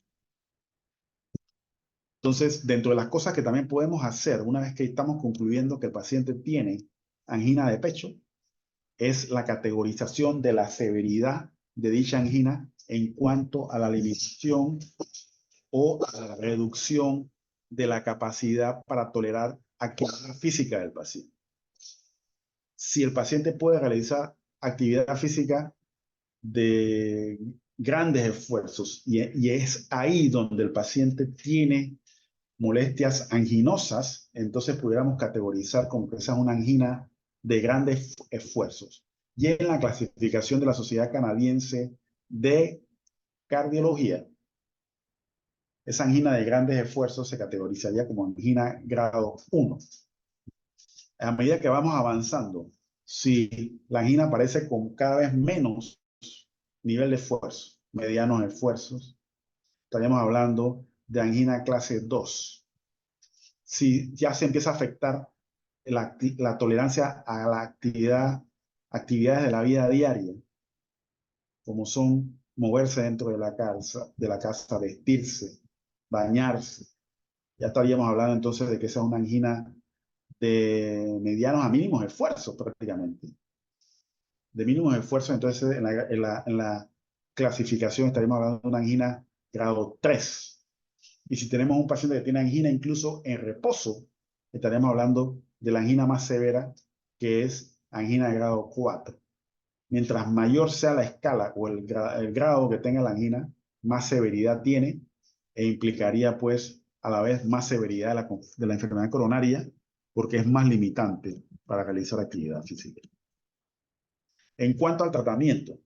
Entonces, dentro de las cosas que también podemos hacer, una vez que estamos concluyendo que el paciente tiene angina de pecho, es la categorización de la severidad de dicha angina en cuanto a la limitación o a la reducción de la capacidad para tolerar actividad física del paciente. Si el paciente puede realizar actividad física de grandes esfuerzos y es ahí donde el paciente tiene molestias anginosas, entonces pudiéramos categorizar como que esa es una angina de grandes esfuerzos. Y en la clasificación de la Sociedad Canadiense de Cardiología, esa angina de grandes esfuerzos se categorizaría como angina grado 1. A medida que vamos avanzando, si la angina aparece con cada vez menos nivel de esfuerzo, medianos esfuerzos, estaríamos hablando de angina clase 2. Si ya se empieza a afectar la tolerancia a la actividades de la vida diaria, como son moverse dentro de la casa, vestirse, bañarse, ya estaríamos hablando entonces de que esa es una angina de medianos a mínimos esfuerzos prácticamente. De mínimos esfuerzos, entonces en la clasificación estaríamos hablando de una angina grado 3. Y si tenemos un paciente que tiene angina incluso en reposo, estaríamos hablando de la angina más severa, que es angina de grado 4. Mientras mayor sea la escala o el grado que tenga la angina, más severidad tiene e implicaría pues a la vez más severidad de la enfermedad coronaria porque es más limitante para realizar actividad física. En cuanto al tratamiento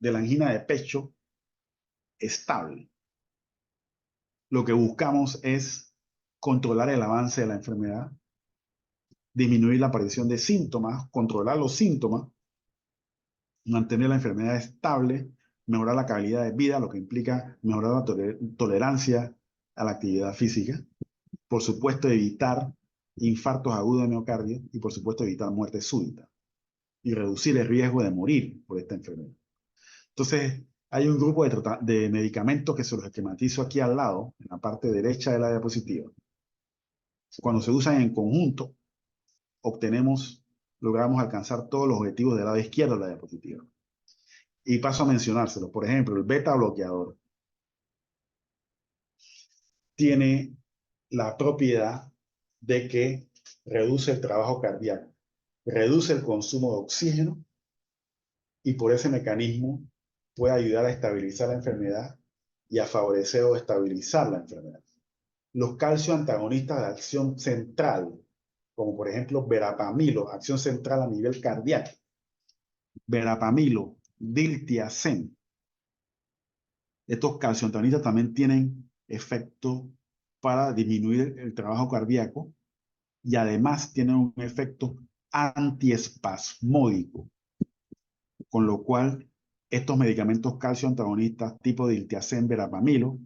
de la angina de pecho estable, lo que buscamos es controlar el avance de la enfermedad, disminuir la aparición de síntomas, controlar los síntomas, mantener la enfermedad estable, mejorar la calidad de vida, lo que implica mejorar la tolerancia a la actividad física, por supuesto evitar infartos agudos de miocardio y por supuesto evitar muerte súbita y reducir el riesgo de morir por esta enfermedad. Entonces, hay un grupo de medicamentos que se los esquematizo aquí al lado, en la parte derecha de la diapositiva. Cuando se usan en conjunto, logramos alcanzar todos los objetivos del lado izquierdo de la diapositiva. Y paso a mencionárselos. Por ejemplo, el beta bloqueador tiene la propiedad de que reduce el trabajo cardíaco, reduce el consumo de oxígeno y por ese mecanismo puede ayudar a estabilizar la enfermedad y a favorecer o estabilizar la enfermedad. Los calcio antagonistas de acción central, como por ejemplo verapamilo, acción central a nivel cardíaco, verapamilo, diltiazem. Estos calcio antagonistas también tienen efecto para disminuir el trabajo cardíaco y además tienen un efecto antiespasmódico, con lo cual estos medicamentos calcio antagonistas tipo diltiazem, verapamilo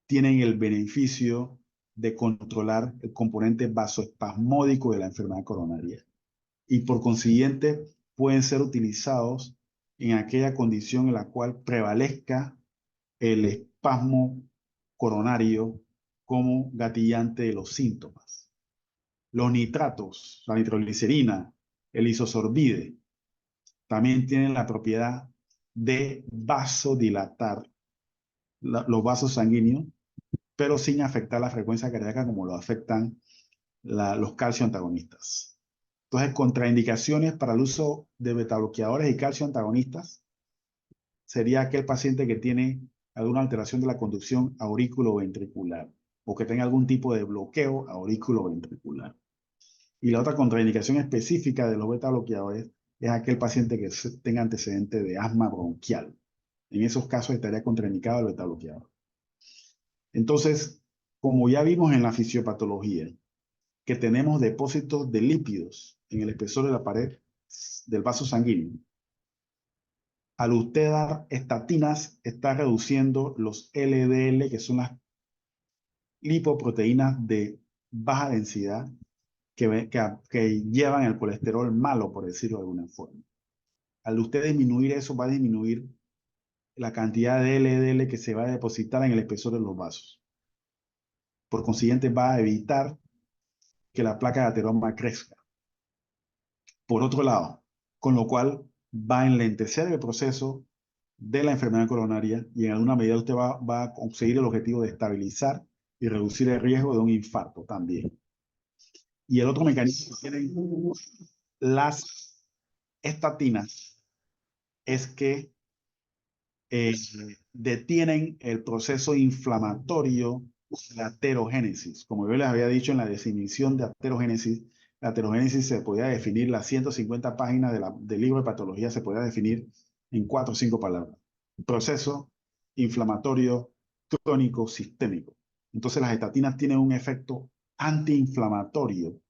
tienen el beneficio de controlar el componente vasoespasmódico de la enfermedad coronaria y por consiguiente pueden ser utilizados en aquella condición en la cual prevalezca el espasmo coronario como gatillante de los síntomas. Los nitratos, la nitroglicerina, el isosorbide, también tienen la propiedad de vasodilatar los vasos sanguíneos, pero sin afectar la frecuencia cardíaca como lo afectan los calcio antagonistas. Entonces, contraindicaciones para el uso de betabloqueadores y calcio antagonistas sería aquel paciente que tiene alguna alteración de la conducción aurículo-ventricular o que tenga algún tipo de bloqueo aurículo-ventricular. Y la otra contraindicación específica de los betabloqueadores es aquel paciente que tenga antecedente de asma bronquial. En esos casos estaría contraindicado el betabloqueador. Entonces, como ya vimos en la fisiopatología, que tenemos depósitos de lípidos en el espesor de la pared del vaso sanguíneo, al usted dar estatinas, está reduciendo los LDL, que son las lipoproteínas de baja densidad que llevan el colesterol malo, por decirlo de alguna forma. Al usted disminuir eso, va a disminuir la cantidad de LDL que se va a depositar en el espesor de los vasos. Por consiguiente, va a evitar que la placa de ateroma crezca. Por otro lado, con lo cual va a enlentecer el proceso de la enfermedad coronaria y en alguna medida usted va a conseguir el objetivo de estabilizar y reducir el riesgo de un infarto también. Y el otro mecanismo que tienen las estatinas es que detienen el proceso inflamatorio de la aterogénesis. Como yo les había dicho en la definición de aterogénesis, la aterogénesis se podía definir, las 150 páginas del libro de patología se podía definir en 4 o 5 palabras. Proceso inflamatorio crónico sistémico. Entonces las estatinas tienen un efecto antiinflamatorio,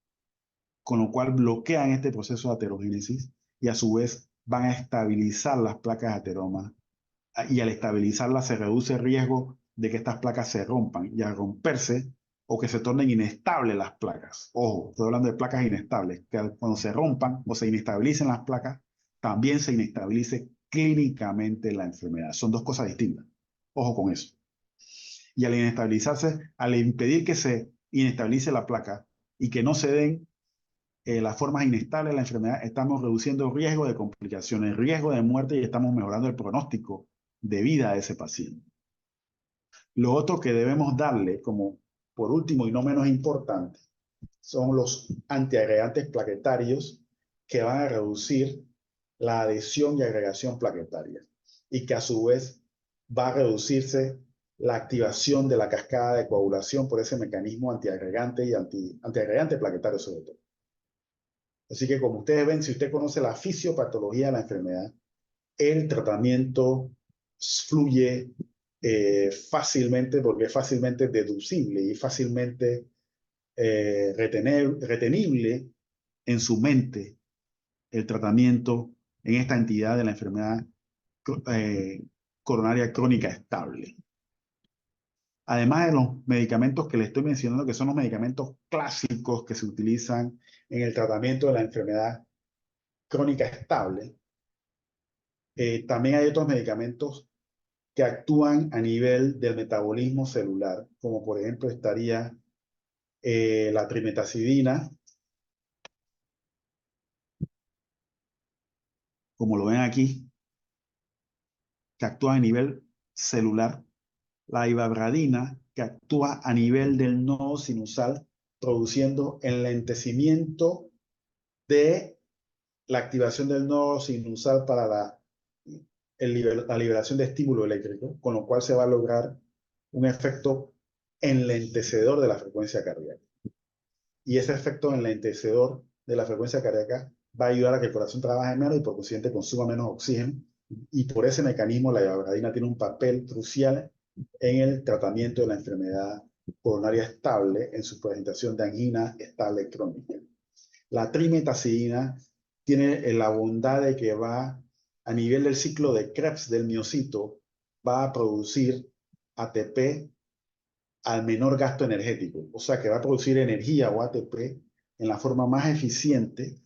con lo cual bloquean este proceso de aterogénesis y a su vez van a estabilizar las placas de ateroma y al estabilizarlas se reduce el riesgo de que estas placas se rompan y al romperse o que se tornen inestables las placas. Ojo, estoy hablando de placas inestables, que cuando se rompan o se inestabilicen las placas, también se inestabilice clínicamente la enfermedad. Son dos cosas distintas. Ojo con eso. Y al inestabilizarse, al impedir que se inestabilice la placa y que no se den las formas inestables de la enfermedad, estamos reduciendo el riesgo de complicaciones, el riesgo de muerte y estamos mejorando el pronóstico de vida de ese paciente. Lo otro que debemos darle, como por último y no menos importante, son los antiagregantes plaquetarios que van a reducir la adhesión y agregación plaquetaria y que a su vez va a reducirse la activación de la cascada de coagulación por ese mecanismo antiagregante y antiagregante plaquetario sobre todo. Así que como ustedes ven, si usted conoce la fisiopatología de la enfermedad, el tratamiento fluye fácilmente porque es fácilmente deducible y fácilmente retenible en su mente el tratamiento en esta entidad de la enfermedad coronaria crónica estable. Además de los medicamentos que le estoy mencionando, que son los medicamentos clásicos que se utilizan en el tratamiento de la enfermedad crónica estable, también hay otros medicamentos que actúan a nivel del metabolismo celular, como por ejemplo estaría la trimetazidina, como lo ven aquí, que actúa a nivel celular, la ivabradina, que actúa a nivel del nodo sinusal, produciendo enlentecimiento de la activación del nodo sinusal para la liberación de estímulo eléctrico, con lo cual se va a lograr un efecto enlentecedor de la frecuencia cardíaca. Y ese efecto enlentecedor de la frecuencia cardíaca va a ayudar a que el corazón trabaje menos y por consiguiente consuma menos oxígeno. Y por ese mecanismo la ivabradina tiene un papel crucial en el tratamiento de la enfermedad coronaria estable en su presentación de angina estable crónica. La trimetazidina tiene la bondad de que va a nivel del ciclo de Krebs del miocito, va a producir ATP al menor gasto energético, o sea que va a producir energía o ATP en la forma más eficiente,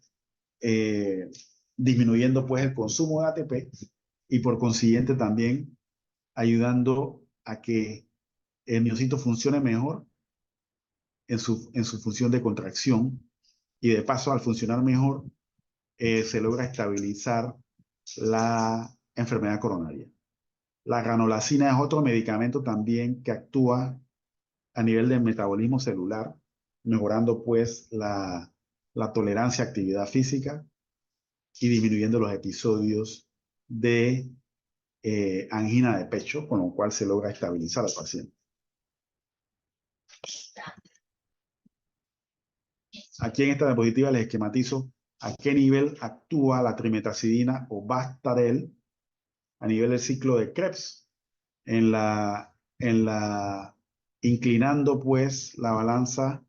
disminuyendo pues el consumo de ATP y por consiguiente también ayudando a que el miocito funcione mejor en su función de contracción y de paso al funcionar mejor se logra estabilizar la enfermedad coronaria. La ranolacina es otro medicamento también que actúa a nivel del metabolismo celular, mejorando pues la tolerancia a actividad física y disminuyendo los episodios de angina de pecho, con lo cual se logra estabilizar al paciente. Aquí en esta diapositiva les esquematizo a qué nivel actúa la trimetazidina o Vastarel a nivel del ciclo de Krebs, inclinando pues la balanza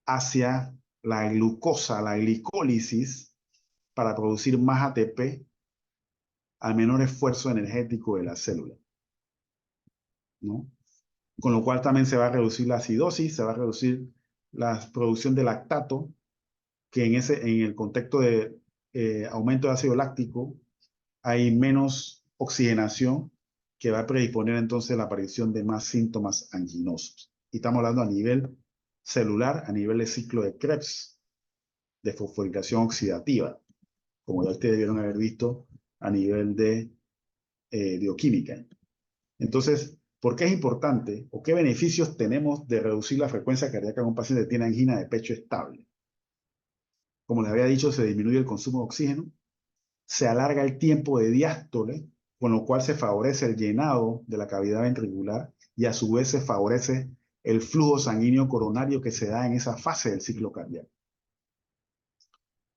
hacia la glucosa, la glicólisis, para producir más ATP al menor esfuerzo energético de la célula, ¿no? Con lo cual también se va a reducir la acidosis, se va a reducir la producción de lactato, que en el contexto de aumento de ácido láctico hay menos oxigenación que va a predisponer entonces la aparición de más síntomas anginosos. Y estamos hablando a nivel celular, a nivel de ciclo de Krebs, de fosforilación oxidativa, como ya ustedes debieron haber visto a nivel de bioquímica. Entonces, ¿por qué es importante o qué beneficios tenemos de reducir la frecuencia cardíaca en un paciente que tiene angina de pecho estable? Como les había dicho, se disminuye el consumo de oxígeno, se alarga el tiempo de diástole, con lo cual se favorece el llenado de la cavidad ventricular y a su vez se favorece el flujo sanguíneo coronario que se da en esa fase del ciclo cardíaco.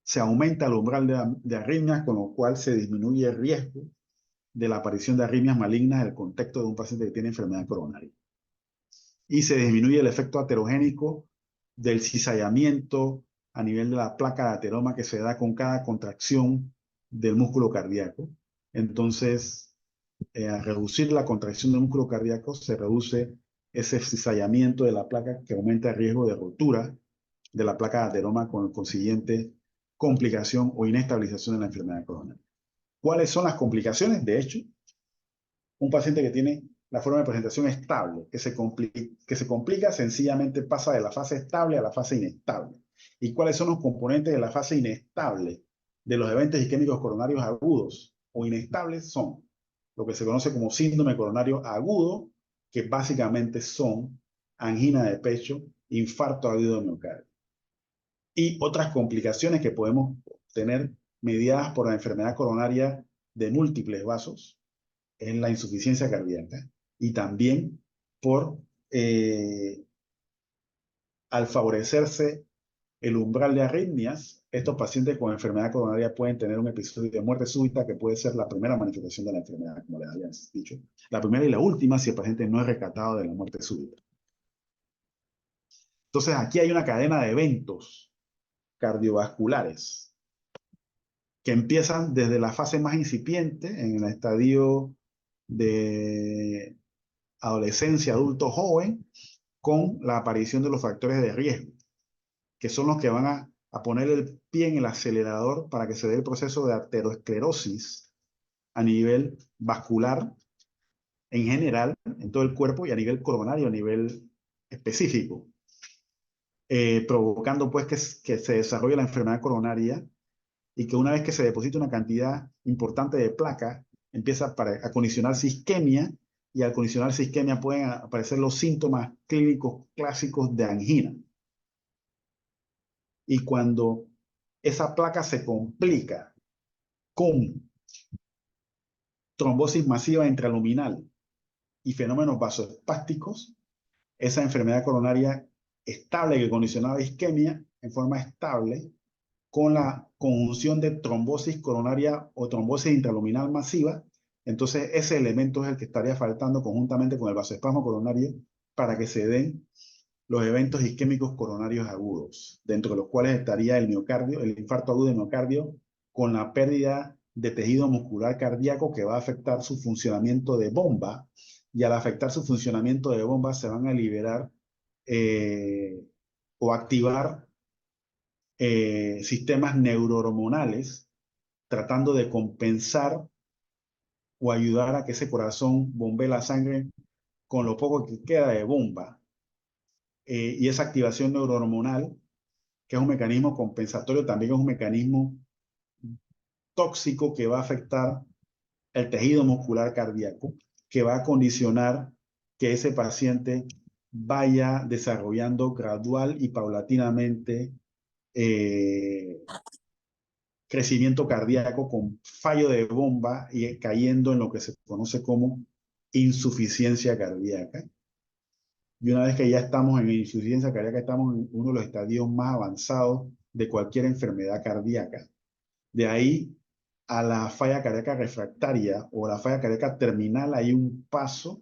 Se aumenta el umbral de arritmias, con lo cual se disminuye el riesgo de la aparición de arritmias malignas en el contexto de un paciente que tiene enfermedad coronaria. Y se disminuye el efecto aterogénico del cizallamiento a nivel de la placa de ateroma que se da con cada contracción del músculo cardíaco. Entonces, al reducir la contracción del músculo cardíaco, se reduce ese cizallamiento de la placa que aumenta el riesgo de rotura de la placa de ateroma con consiguiente complicación o inestabilización de la enfermedad coronaria. ¿Cuáles son las complicaciones? De hecho, un paciente que tiene la forma de presentación estable, que se complica, sencillamente pasa de la fase estable a la fase inestable. ¿Y cuáles son los componentes de la fase inestable de los eventos isquémicos coronarios agudos o inestables? Son lo que se conoce como síndrome coronario agudo, que básicamente son angina de pecho, infarto agudo de miocardio. Y otras complicaciones que podemos tener mediadas por la enfermedad coronaria de múltiples vasos, es la insuficiencia cardíaca, y también por, al favorecerse el umbral de arritmias, estos pacientes con enfermedad coronaria pueden tener un episodio de muerte súbita que puede ser la primera manifestación de la enfermedad, como les había dicho. La primera y la última si el paciente no es rescatado de la muerte súbita. Entonces aquí hay una cadena de eventos cardiovasculares que empiezan desde la fase más incipiente, en el estadio de adolescencia, adulto joven, con la aparición de los factores de riesgo, que son los que van a poner el pie en el acelerador para que se dé el proceso de aterosclerosis a nivel vascular en general, en todo el cuerpo, y a nivel coronario, a nivel específico, provocando pues que se desarrolle la enfermedad coronaria y que una vez que se deposita una cantidad importante de placa, empieza a condicionarse isquemia, y al condicionarse isquemia pueden aparecer los síntomas clínicos clásicos de angina. Y cuando esa placa se complica con trombosis masiva intraluminal y fenómenos vasoespásticos, esa enfermedad coronaria estable que condicionaba isquemia en forma estable, con la conjunción de trombosis coronaria o trombosis intraluminal masiva, entonces ese elemento es el que estaría faltando conjuntamente con el vasoespasmo coronario para que se den los eventos isquémicos coronarios agudos, dentro de los cuales estaría el miocardio, el infarto agudo de miocardio, con la pérdida de tejido muscular cardíaco que va a afectar su funcionamiento de bomba, y al afectar su funcionamiento de bomba se van a liberar o activar sistemas neurohormonales tratando de compensar o ayudar a que ese corazón bombee la sangre con lo poco que queda de bomba. Y esa activación neurohormonal, que es un mecanismo compensatorio, también es un mecanismo tóxico que va a afectar el tejido muscular cardíaco, que va a condicionar que ese paciente vaya desarrollando gradual y paulatinamente crecimiento cardíaco con fallo de bomba y cayendo en lo que se conoce como insuficiencia cardíaca. Y una vez que ya estamos en insuficiencia cardíaca, estamos en uno de los estadios más avanzados de cualquier enfermedad cardíaca. De ahí a la falla cardíaca refractaria o la falla cardíaca terminal hay un paso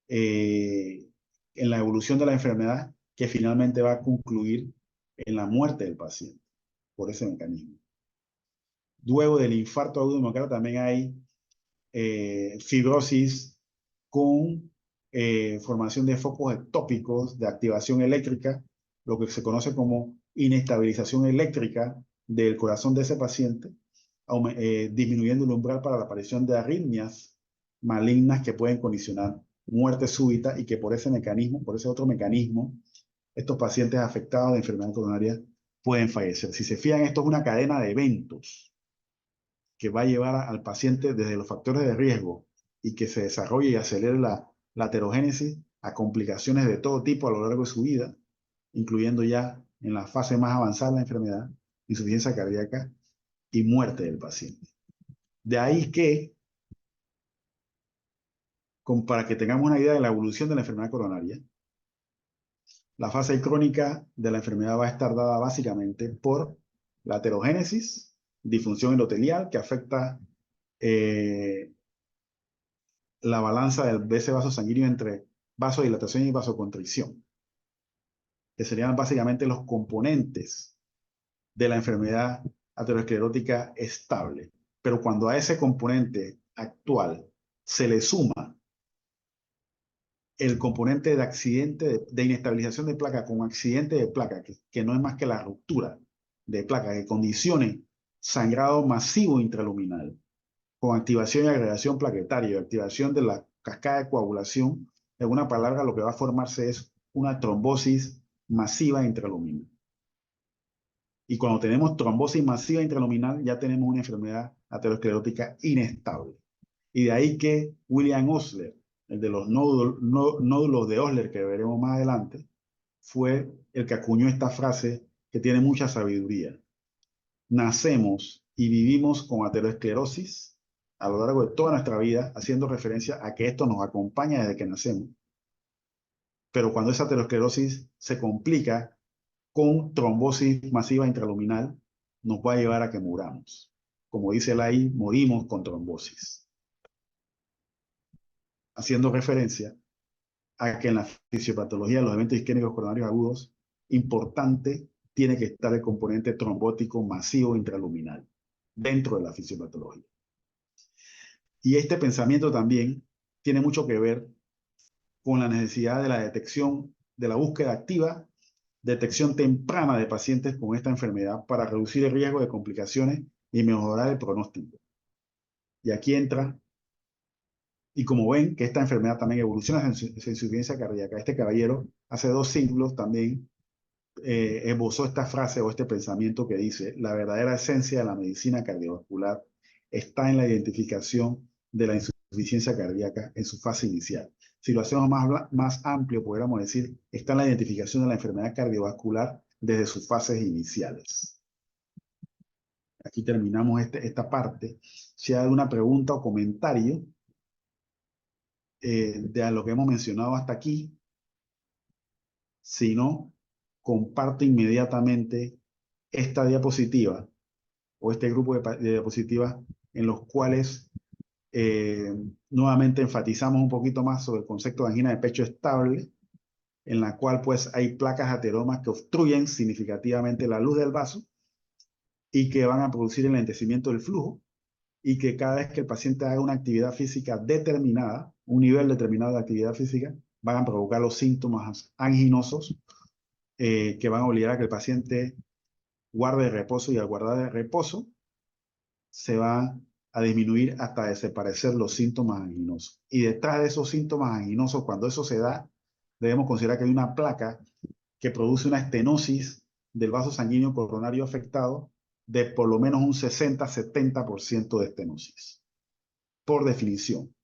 en la evolución de la enfermedad que finalmente va a concluir en la muerte del paciente por ese mecanismo. Luego del infarto agudo de miocardio también hay fibrosis con formación de focos ectópicos de activación eléctrica, lo que se conoce como inestabilización eléctrica del corazón de ese paciente, disminuyendo el umbral para la aparición de arritmias malignas que pueden condicionar muerte súbita y que por ese mecanismo, por ese otro mecanismo, estos pacientes afectados de enfermedad coronaria pueden fallecer. Si se fijan, esto es una cadena de eventos que va a llevar al paciente desde los factores de riesgo y que se desarrolle y acelere la aterogénesis a complicaciones de todo tipo a lo largo de su vida, incluyendo ya en la fase más avanzada de la enfermedad, insuficiencia cardíaca y muerte del paciente. De ahí que, para que tengamos una idea de la evolución de la enfermedad coronaria, la fase crónica de la enfermedad va a estar dada básicamente por la aterogénesis, disfunción endotelial que afecta la balanza de ese vaso sanguíneo entre vasodilatación y vasoconstricción, que serían básicamente los componentes de la enfermedad aterosclerótica estable. Pero cuando a ese componente actual se le suma el componente de accidente, de inestabilización de placa con accidente de placa, que no es más que la ruptura de placa, que condicione sangrado masivo intraluminal, con activación y agregación plaquetaria, activación de la cascada de coagulación, en una palabra lo que va a formarse es una trombosis masiva intraluminal. Y cuando tenemos trombosis masiva intraluminal, ya tenemos una enfermedad aterosclerótica inestable. Y de ahí que William Osler, el de los nódulos de Osler que veremos más adelante, fue el que acuñó esta frase que tiene mucha sabiduría. Nacemos y vivimos con aterosclerosis a lo largo de toda nuestra vida, haciendo referencia a que esto nos acompaña desde que nacemos. Pero cuando esa aterosclerosis se complica con trombosis masiva intraluminal, nos va a llevar a que muramos. Como dice él ahí, morimos con trombosis. Haciendo referencia a que en la fisiopatología de los eventos isquémicos coronarios agudos, importante tiene que estar el componente trombótico masivo intraluminal dentro de la fisiopatología. Y este pensamiento también tiene mucho que ver con la necesidad de la detección, de la búsqueda activa, detección temprana de pacientes con esta enfermedad para reducir el riesgo de complicaciones y mejorar el pronóstico. Y aquí entra, y como ven, que esta enfermedad también evoluciona en insuficiencia cardíaca. Este caballero hace 2 siglos también esbozó esta frase o este pensamiento que dice: la verdadera esencia de la medicina cardiovascular está en la identificación de la insuficiencia cardíaca en su fase inicial. Si lo hacemos más amplio, podríamos decir, está en la identificación de la enfermedad cardiovascular desde sus fases iniciales. Aquí terminamos esta parte. Si hay alguna pregunta o comentario de lo que hemos mencionado hasta aquí, si no, comparto inmediatamente esta diapositiva o este grupo de diapositivas en los cuales nuevamente enfatizamos un poquito más sobre el concepto de angina de pecho estable, en la cual pues hay placas ateromas que obstruyen significativamente la luz del vaso y que van a producir el enlentecimiento del flujo, y que cada vez que el paciente haga una actividad física determinada, un nivel determinado de actividad física, van a provocar los síntomas anginosos que van a obligar a que el paciente guarde reposo, y al guardar el reposo se va a disminuir hasta desaparecer los síntomas anginosos. Y detrás de esos síntomas anginosos, cuando eso se da, debemos considerar que hay una placa que produce una estenosis del vaso sanguíneo coronario afectado de por lo menos un 60-70% de estenosis. Por definición,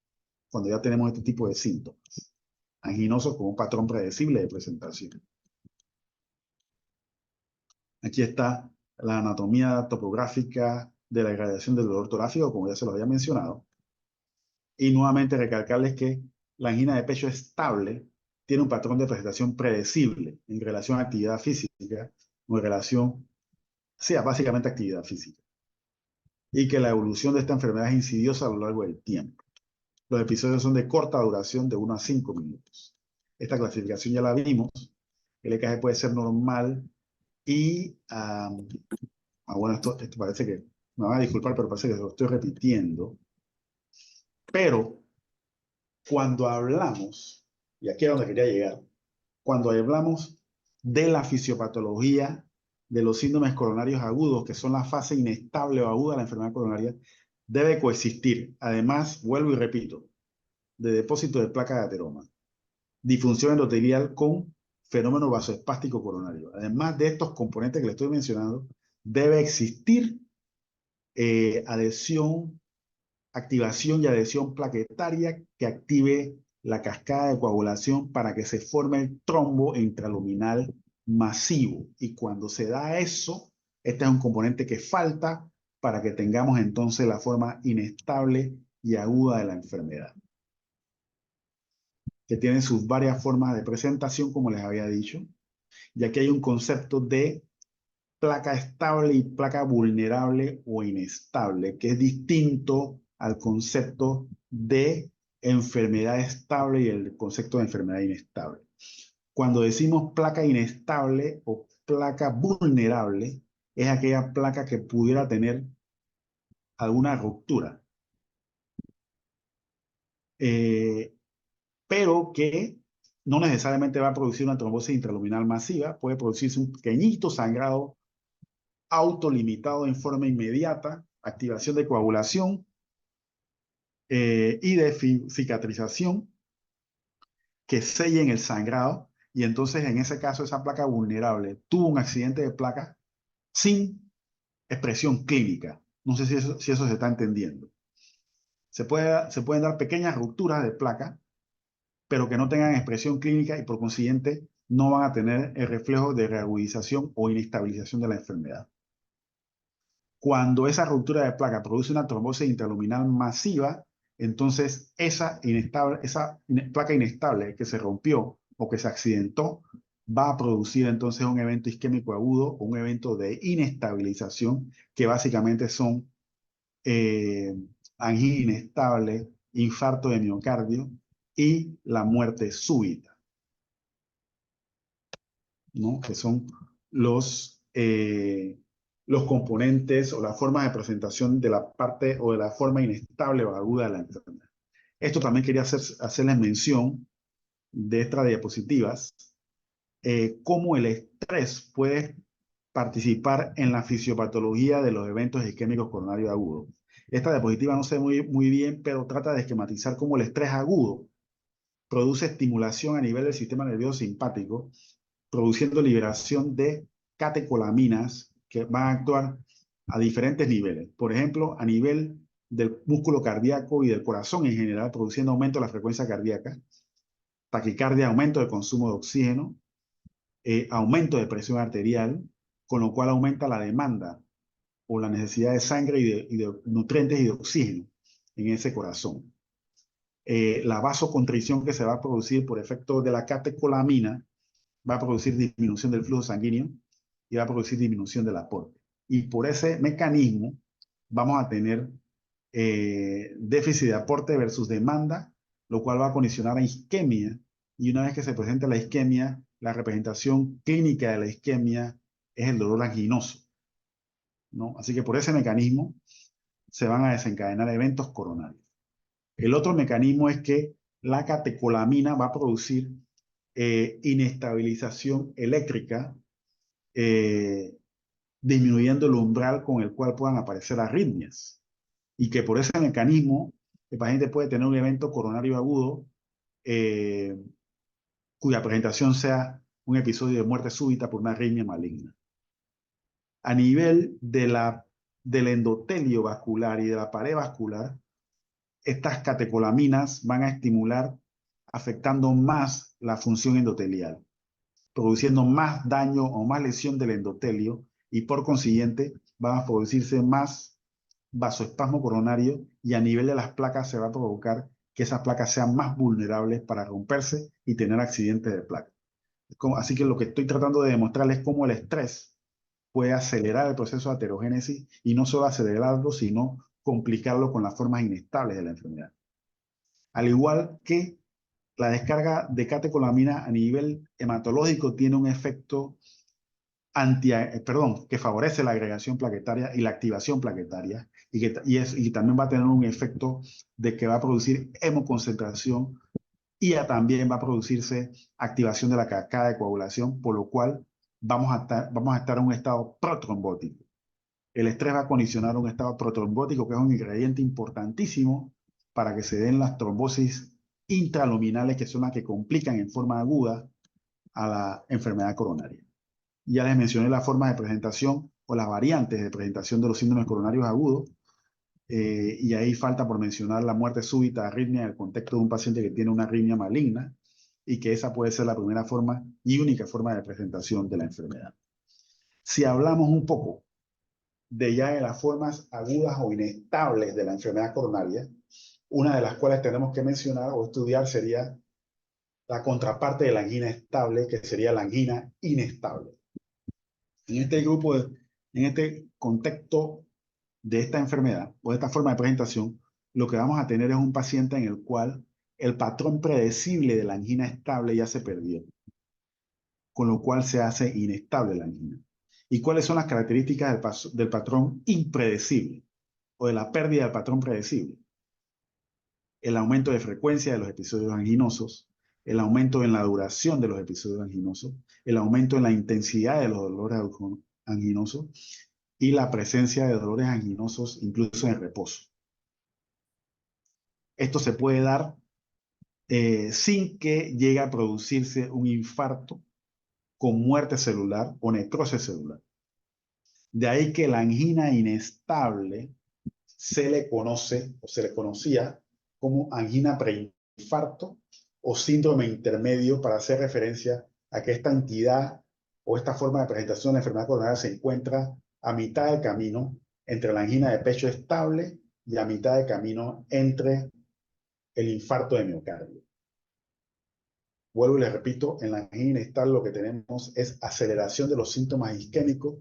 cuando ya tenemos este tipo de síntomas anginosos con un patrón predecible de presentación. Aquí está la anatomía topográfica de la irradiación del dolor torácico, como ya se lo había mencionado. Y nuevamente recalcarles que la angina de pecho estable tiene un patrón de presentación predecible en relación a actividad física o en relación, básicamente actividad física. Y que la evolución de esta enfermedad es insidiosa a lo largo del tiempo. Los episodios son de corta duración, de 1 a 5 minutos. Esta clasificación ya la vimos. El EKG puede ser normal y bueno, esto parece que, me van a disculpar, pero parece que lo estoy repitiendo. Pero cuando hablamos, y aquí es donde quería llegar, cuando hablamos de la fisiopatología de los síndromes coronarios agudos, que son la fase inestable o aguda de la enfermedad coronaria, debe coexistir. Además, vuelvo y repito, de depósito de placa de ateroma, disfunción endotelial con fenómeno vasoespástico coronario. Además de estos componentes que le estoy mencionando, debe existir activación y adhesión plaquetaria que active la cascada de coagulación para que se forme el trombo intraluminal masivo. Y cuando se da eso, este es un componente que falta para que tengamos entonces la forma inestable y aguda de la enfermedad, que tiene sus varias formas de presentación, como les había dicho. Y aquí hay un concepto de placa estable y placa vulnerable o inestable, que es distinto al concepto de enfermedad estable y el concepto de enfermedad inestable. Cuando decimos placa inestable o placa vulnerable, es aquella placa que pudiera tener alguna ruptura, pero que no necesariamente va a producir una trombosis intraluminal masiva, puede producirse un pequeñito sangrado autolimitado en forma inmediata, activación de coagulación y de cicatrización que sellen el sangrado, y entonces en ese caso esa placa vulnerable tuvo un accidente de placa sin expresión clínica. No sé si eso se está entendiendo. Se pueden dar pequeñas rupturas de placa, pero que no tengan expresión clínica y por consiguiente no van a tener el reflejo de reagudización o inestabilización de la enfermedad. Cuando esa ruptura de placa produce una trombosis intraluminal masiva, entonces esa placa inestable que se rompió o que se accidentó va a producir entonces un evento isquémico agudo o un evento de inestabilización que básicamente son angina inestable, infarto de miocardio y la muerte súbita, ¿no? Que son los componentes o las formas de presentación de la parte o de la forma inestable o aguda de la enfermedad. Esto también quería hacerles mención de estas diapositivas, cómo el estrés puede participar en la fisiopatología de los eventos isquémicos coronarios agudos. Esta diapositiva no sé muy bien, pero trata de esquematizar cómo el estrés agudo produce estimulación a nivel del sistema nervioso simpático, produciendo liberación de catecolaminas que van a actuar a diferentes niveles. Por ejemplo, a nivel del músculo cardíaco y del corazón en general, produciendo aumento de la frecuencia cardíaca, taquicardia, aumento del consumo de oxígeno, aumento de presión arterial, con lo cual aumenta la demanda o la necesidad de sangre y de nutrientes y de oxígeno en ese corazón. La vasoconstricción que se va a producir por efecto de la catecolamina va a producir disminución del flujo sanguíneo y va a producir disminución del aporte. Y por ese mecanismo vamos a tener déficit de aporte versus demanda, lo cual va a condicionar a isquemia. Y una vez que se presenta la isquemia, la representación clínica de la isquemia es el dolor anginoso, ¿no? Así que por ese mecanismo se van a desencadenar eventos coronarios. El otro mecanismo es que la catecolamina va a producir inestabilización eléctrica, disminuyendo el umbral con el cual puedan aparecer arritmias. Y que por ese mecanismo el paciente puede tener un evento coronario agudo cuya presentación sea un episodio de muerte súbita por una arritmia maligna. A nivel del endotelio vascular y de la pared vascular, estas catecolaminas van a estimular afectando más la función endotelial, produciendo más daño o más lesión del endotelio y por consiguiente van a producirse más vasoespasmo coronario y a nivel de las placas se va a provocar que esas placas sean más vulnerables para romperse y tener accidentes de placa. Así que lo que estoy tratando de demostrarles es cómo el estrés puede acelerar el proceso de aterogénesis y no solo acelerarlo, sino complicarlo con las formas inestables de la enfermedad. Al igual que la descarga de catecolamina a nivel hematológico tiene un efecto que favorece la agregación plaquetaria y la activación plaquetaria y también va a tener un efecto de que va a producir hemoconcentración y también va a producirse activación de la cascada de coagulación, por lo cual vamos a estar en un estado protrombótico. El estrés va a condicionar un estado protrombótico, que es un ingrediente importantísimo para que se den las trombosis intraluminales, que son las que complican en forma aguda a la enfermedad coronaria. Ya les mencioné las formas de presentación o las variantes de presentación de los síndromes coronarios agudos, y ahí falta por mencionar la muerte súbita de arritmia en el contexto de un paciente que tiene una arritmia maligna, y que esa puede ser la primera forma y única forma de presentación de la enfermedad. Si hablamos un poco de ya de las formas agudas o inestables de la enfermedad coronaria, una de las cuales tenemos que mencionar o estudiar sería la contraparte de la angina estable, que sería la angina inestable. En este grupo, en este contexto de esta enfermedad o de esta forma de presentación, lo que vamos a tener es un paciente en el cual el patrón predecible de la angina estable ya se perdió, con lo cual se hace inestable la angina. ¿Y cuáles son las características del patrón impredecible o de la pérdida del patrón predecible? El aumento de frecuencia de los episodios anginosos, el aumento en la duración de los episodios anginosos, el aumento en la intensidad de los dolores anginosos y la presencia de dolores anginosos incluso en reposo. Esto se puede dar sin que llegue a producirse un infarto con muerte celular o necrosis celular. De ahí que la angina inestable se le conoce o se le conocía como angina preinfarto o síndrome intermedio, para hacer referencia a que esta entidad o esta forma de presentación de la enfermedad coronaria se encuentra a mitad de camino entre la angina de pecho estable y a mitad de camino entre el infarto de miocardio. Vuelvo y les repito, en la angina inestable lo que tenemos es aceleración de los síntomas isquémicos,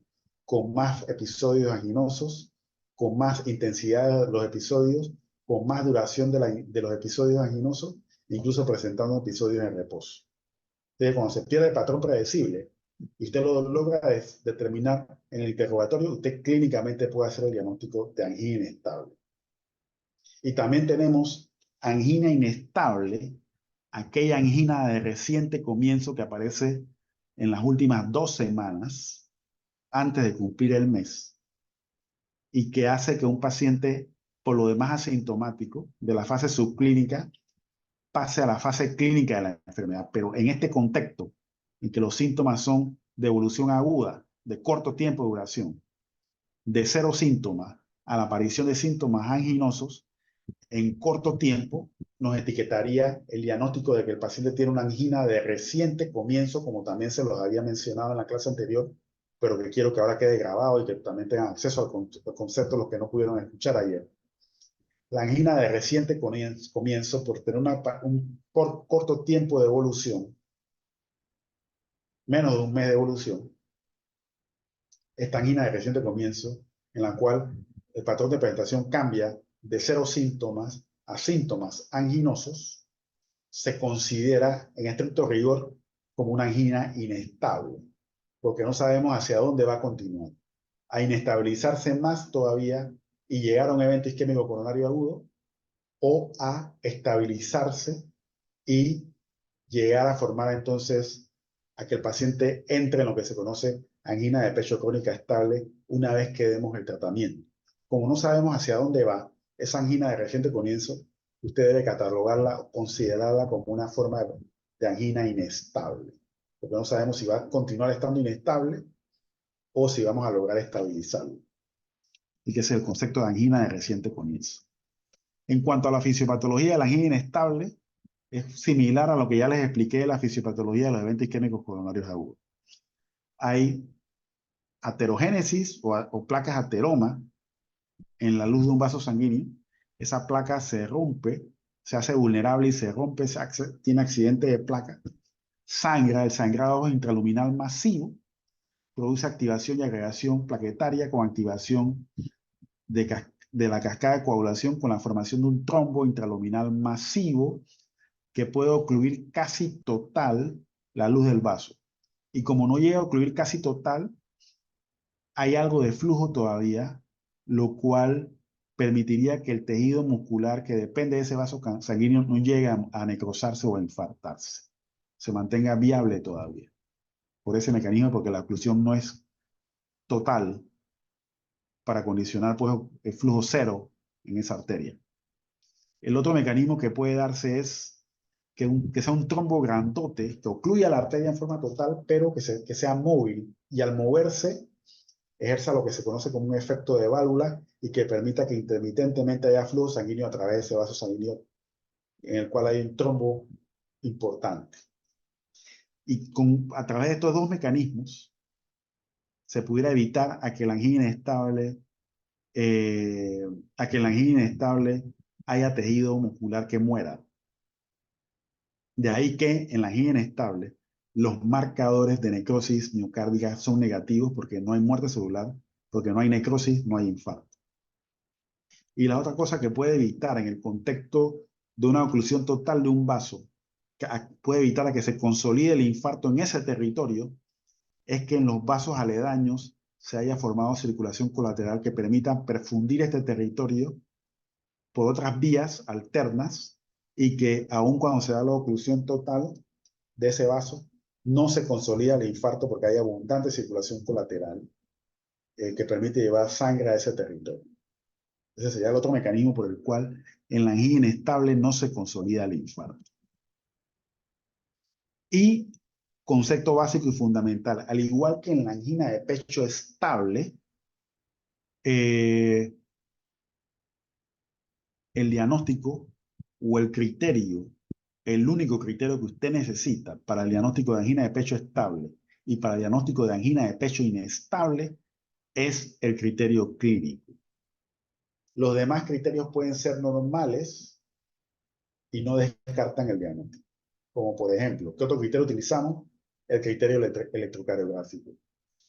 con más episodios anginosos, con más intensidad de los episodios, con más duración de los episodios anginosos, incluso presentando episodios en reposo. Entonces, cuando se pierde el patrón predecible y usted lo logra determinar en el interrogatorio, usted clínicamente puede hacer el diagnóstico de angina inestable. Y también tenemos angina inestable, aquella angina de reciente comienzo que aparece en las últimas 2 semanas antes de cumplir el mes, y que hace que un paciente, por lo demás asintomático, de la fase subclínica pase a la fase clínica de la enfermedad. Pero en este contexto, en que los síntomas son de evolución aguda, de corto tiempo de duración, de 0 síntomas a la aparición de síntomas anginosos, en corto tiempo nos etiquetaría el diagnóstico de que el paciente tiene una angina de reciente comienzo, como también se los había mencionado en la clase anterior, pero que quiero que ahora quede grabado y que también tengan acceso al concepto los que no pudieron escuchar ayer. La angina de reciente comienzo, por tener un corto tiempo de evolución, menos de un mes de evolución, esta angina de reciente comienzo, en la cual el patrón de presentación cambia de 0 síntomas a síntomas anginosos, se considera en estricto rigor como una angina inestable, porque no sabemos hacia dónde va a continuar. A inestabilizarse más todavía y llegar a un evento isquémico coronario agudo, o a estabilizarse y llegar a formar entonces a que el paciente entre en lo que se conoce angina de pecho crónica estable una vez que demos el tratamiento. Como no sabemos hacia dónde va esa angina de reciente comienzo, usted debe catalogarla o considerarla como una forma de angina inestable, porque no sabemos si va a continuar estando inestable o si vamos a lograr estabilizarlo. Y que es el concepto de angina de reciente comienzo. En cuanto a la fisiopatología de la angina inestable, es similar a lo que ya les expliqué de la fisiopatología de los eventos isquémicos coronarios agudos. Hay aterogénesis o placas ateroma en la luz de un vaso sanguíneo. Esa placa se rompe, se hace vulnerable y se rompe, tiene accidente de placa. Sangra, el sangrado intraluminal masivo produce activación y agregación plaquetaria con activación de la cascada de coagulación, con la formación de un trombo intraluminal masivo que puede ocluir casi total la luz del vaso. Y como no llega a ocluir casi total, hay algo de flujo todavía, lo cual permitiría que el tejido muscular que depende de ese vaso sanguíneo no llegue a necrosarse o a infartarse. Se mantenga viable todavía. por ese mecanismo, porque la oclusión no es total para condicionar pues, el flujo cero en esa arteria. El otro mecanismo que puede darse es que sea un trombo grandote que ocluya la arteria en forma total, pero que sea móvil y al moverse ejerza lo que se conoce como un efecto de válvula y que permita que intermitentemente haya flujo sanguíneo a través de ese vaso sanguíneo en el cual hay un trombo importante. Y a través de estos dos mecanismos se pudiera evitar a que la angina inestable, haya tejido muscular que muera. De ahí que en la angina inestable los marcadores de necrosis miocárdica son negativos porque no hay muerte celular, porque no hay necrosis, no hay infarto. Y la otra cosa que puede evitar en el contexto de una oclusión total de un vaso, puede evitar a que se consolide el infarto en ese territorio, es que en los vasos aledaños se haya formado circulación colateral que permita perfundir este territorio por otras vías alternas y que aun cuando se da la oclusión total de ese vaso, no se consolida el infarto porque hay abundante circulación colateral que permite llevar sangre a ese territorio. Ese sería el otro mecanismo por el cual en la angina inestable no se consolida el infarto. Y concepto básico y fundamental, al igual que en la angina de pecho estable, el diagnóstico o el criterio, el único criterio que usted necesita para el diagnóstico de angina de pecho estable y para el diagnóstico de angina de pecho inestable es el criterio clínico. Los demás criterios pueden ser normales y no descartan el diagnóstico. Como por ejemplo, ¿qué otro criterio utilizamos? El criterio electrocardiográfico.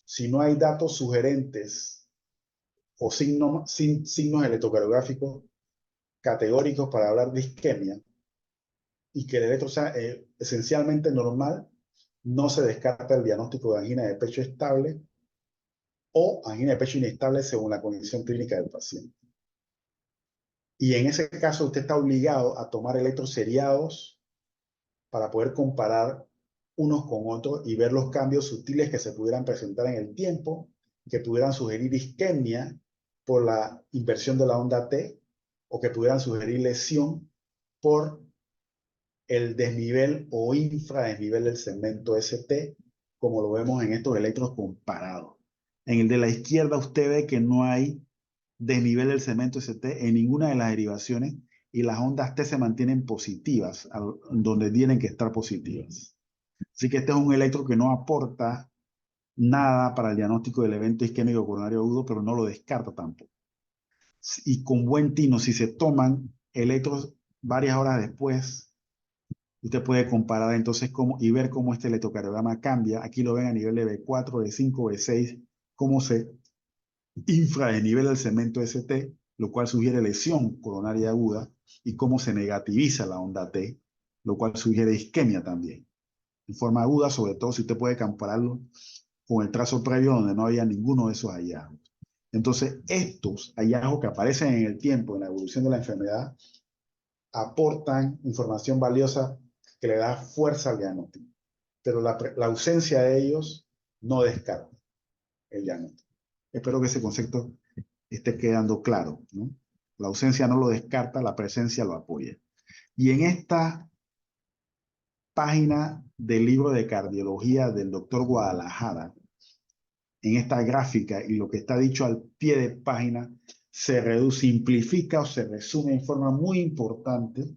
Si no hay datos sugerentes o signos electrocardiográficos categóricos para hablar de isquemia y que el electro sea esencialmente normal, no se descarta el diagnóstico de angina de pecho estable o angina de pecho inestable según la condición clínica del paciente. Y en ese caso usted está obligado a tomar electros seriados para poder comparar unos con otros y ver los cambios sutiles que se pudieran presentar en el tiempo, que pudieran sugerir isquemia por la inversión de la onda T o que pudieran sugerir lesión por el desnivel o infradesnivel del segmento ST, como lo vemos en estos electros comparados. En el de la izquierda usted ve que no hay desnivel del segmento ST en ninguna de las derivaciones y las ondas T se mantienen positivas, donde tienen que estar positivas. Así que este es un electro que no aporta nada para el diagnóstico del evento isquémico coronario agudo, pero no lo descarta tampoco. Y con buen tino, si se toman electros varias horas después, usted puede comparar entonces y ver cómo este electrocardiograma cambia. Aquí lo ven a nivel de B4, B5, B6, cómo se infradesnivel del segmento ST, lo cual sugiere lesión coronaria aguda, y cómo se negativiza la onda T, lo cual sugiere isquemia también. En forma aguda, sobre todo si usted puede compararlo con el trazo previo donde no había ninguno de esos hallazgos. Entonces, estos hallazgos que aparecen en el tiempo, en la evolución de la enfermedad, aportan información valiosa que le da fuerza al diagnóstico. Pero la ausencia de ellos no descarta el diagnóstico. Espero que ese concepto esté quedando claro, ¿no? La ausencia no lo descarta, la presencia lo apoya. Y en esta página del libro de cardiología del doctor Guadalajara, en esta gráfica y lo que está dicho al pie de página, se simplifica o se resume en forma muy importante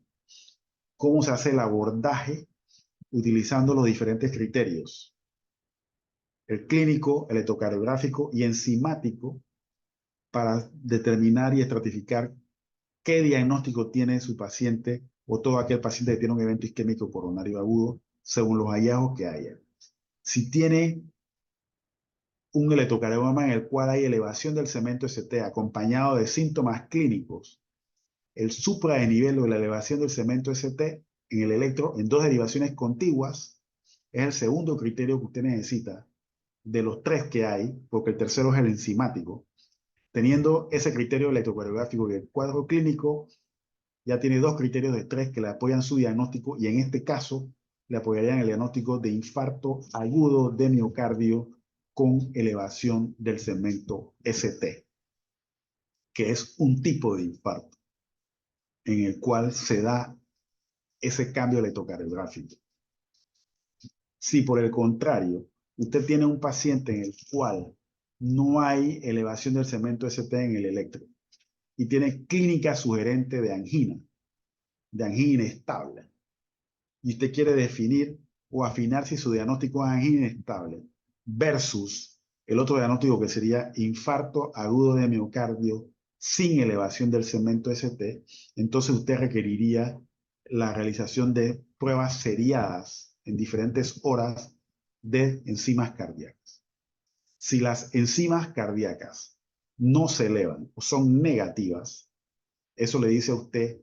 cómo se hace el abordaje utilizando los diferentes criterios. El clínico, el electrocardiográfico y enzimático para determinar y estratificar qué diagnóstico tiene su paciente o todo aquel paciente que tiene un evento isquémico coronario agudo según los hallazgos que haya. Si tiene un electrocardiograma en el cual hay elevación del segmento ST acompañado de síntomas clínicos, el supradesnivel o la elevación del segmento ST en el electro en dos derivaciones contiguas es el segundo criterio que usted necesita de los tres que hay, porque el tercero es el enzimático. Teniendo ese criterio electrocardiográfico y el cuadro clínico, ya tiene dos criterios de tres que le apoyan su diagnóstico y en este caso le apoyarían el diagnóstico de infarto agudo de miocardio con elevación del segmento ST, que es un tipo de infarto en el cual se da ese cambio electrocardiográfico. Si por el contrario, usted tiene un paciente en el cual no hay elevación del segmento ST en el electro y tiene clínica sugerente de angina inestable, y usted quiere definir o afinar si su diagnóstico es angina inestable versus el otro diagnóstico que sería infarto agudo de miocardio sin elevación del segmento ST, entonces usted requeriría la realización de pruebas seriadas en diferentes horas de enzimas cardíacas. Si las enzimas cardíacas no se elevan o son negativas, eso le dice a usted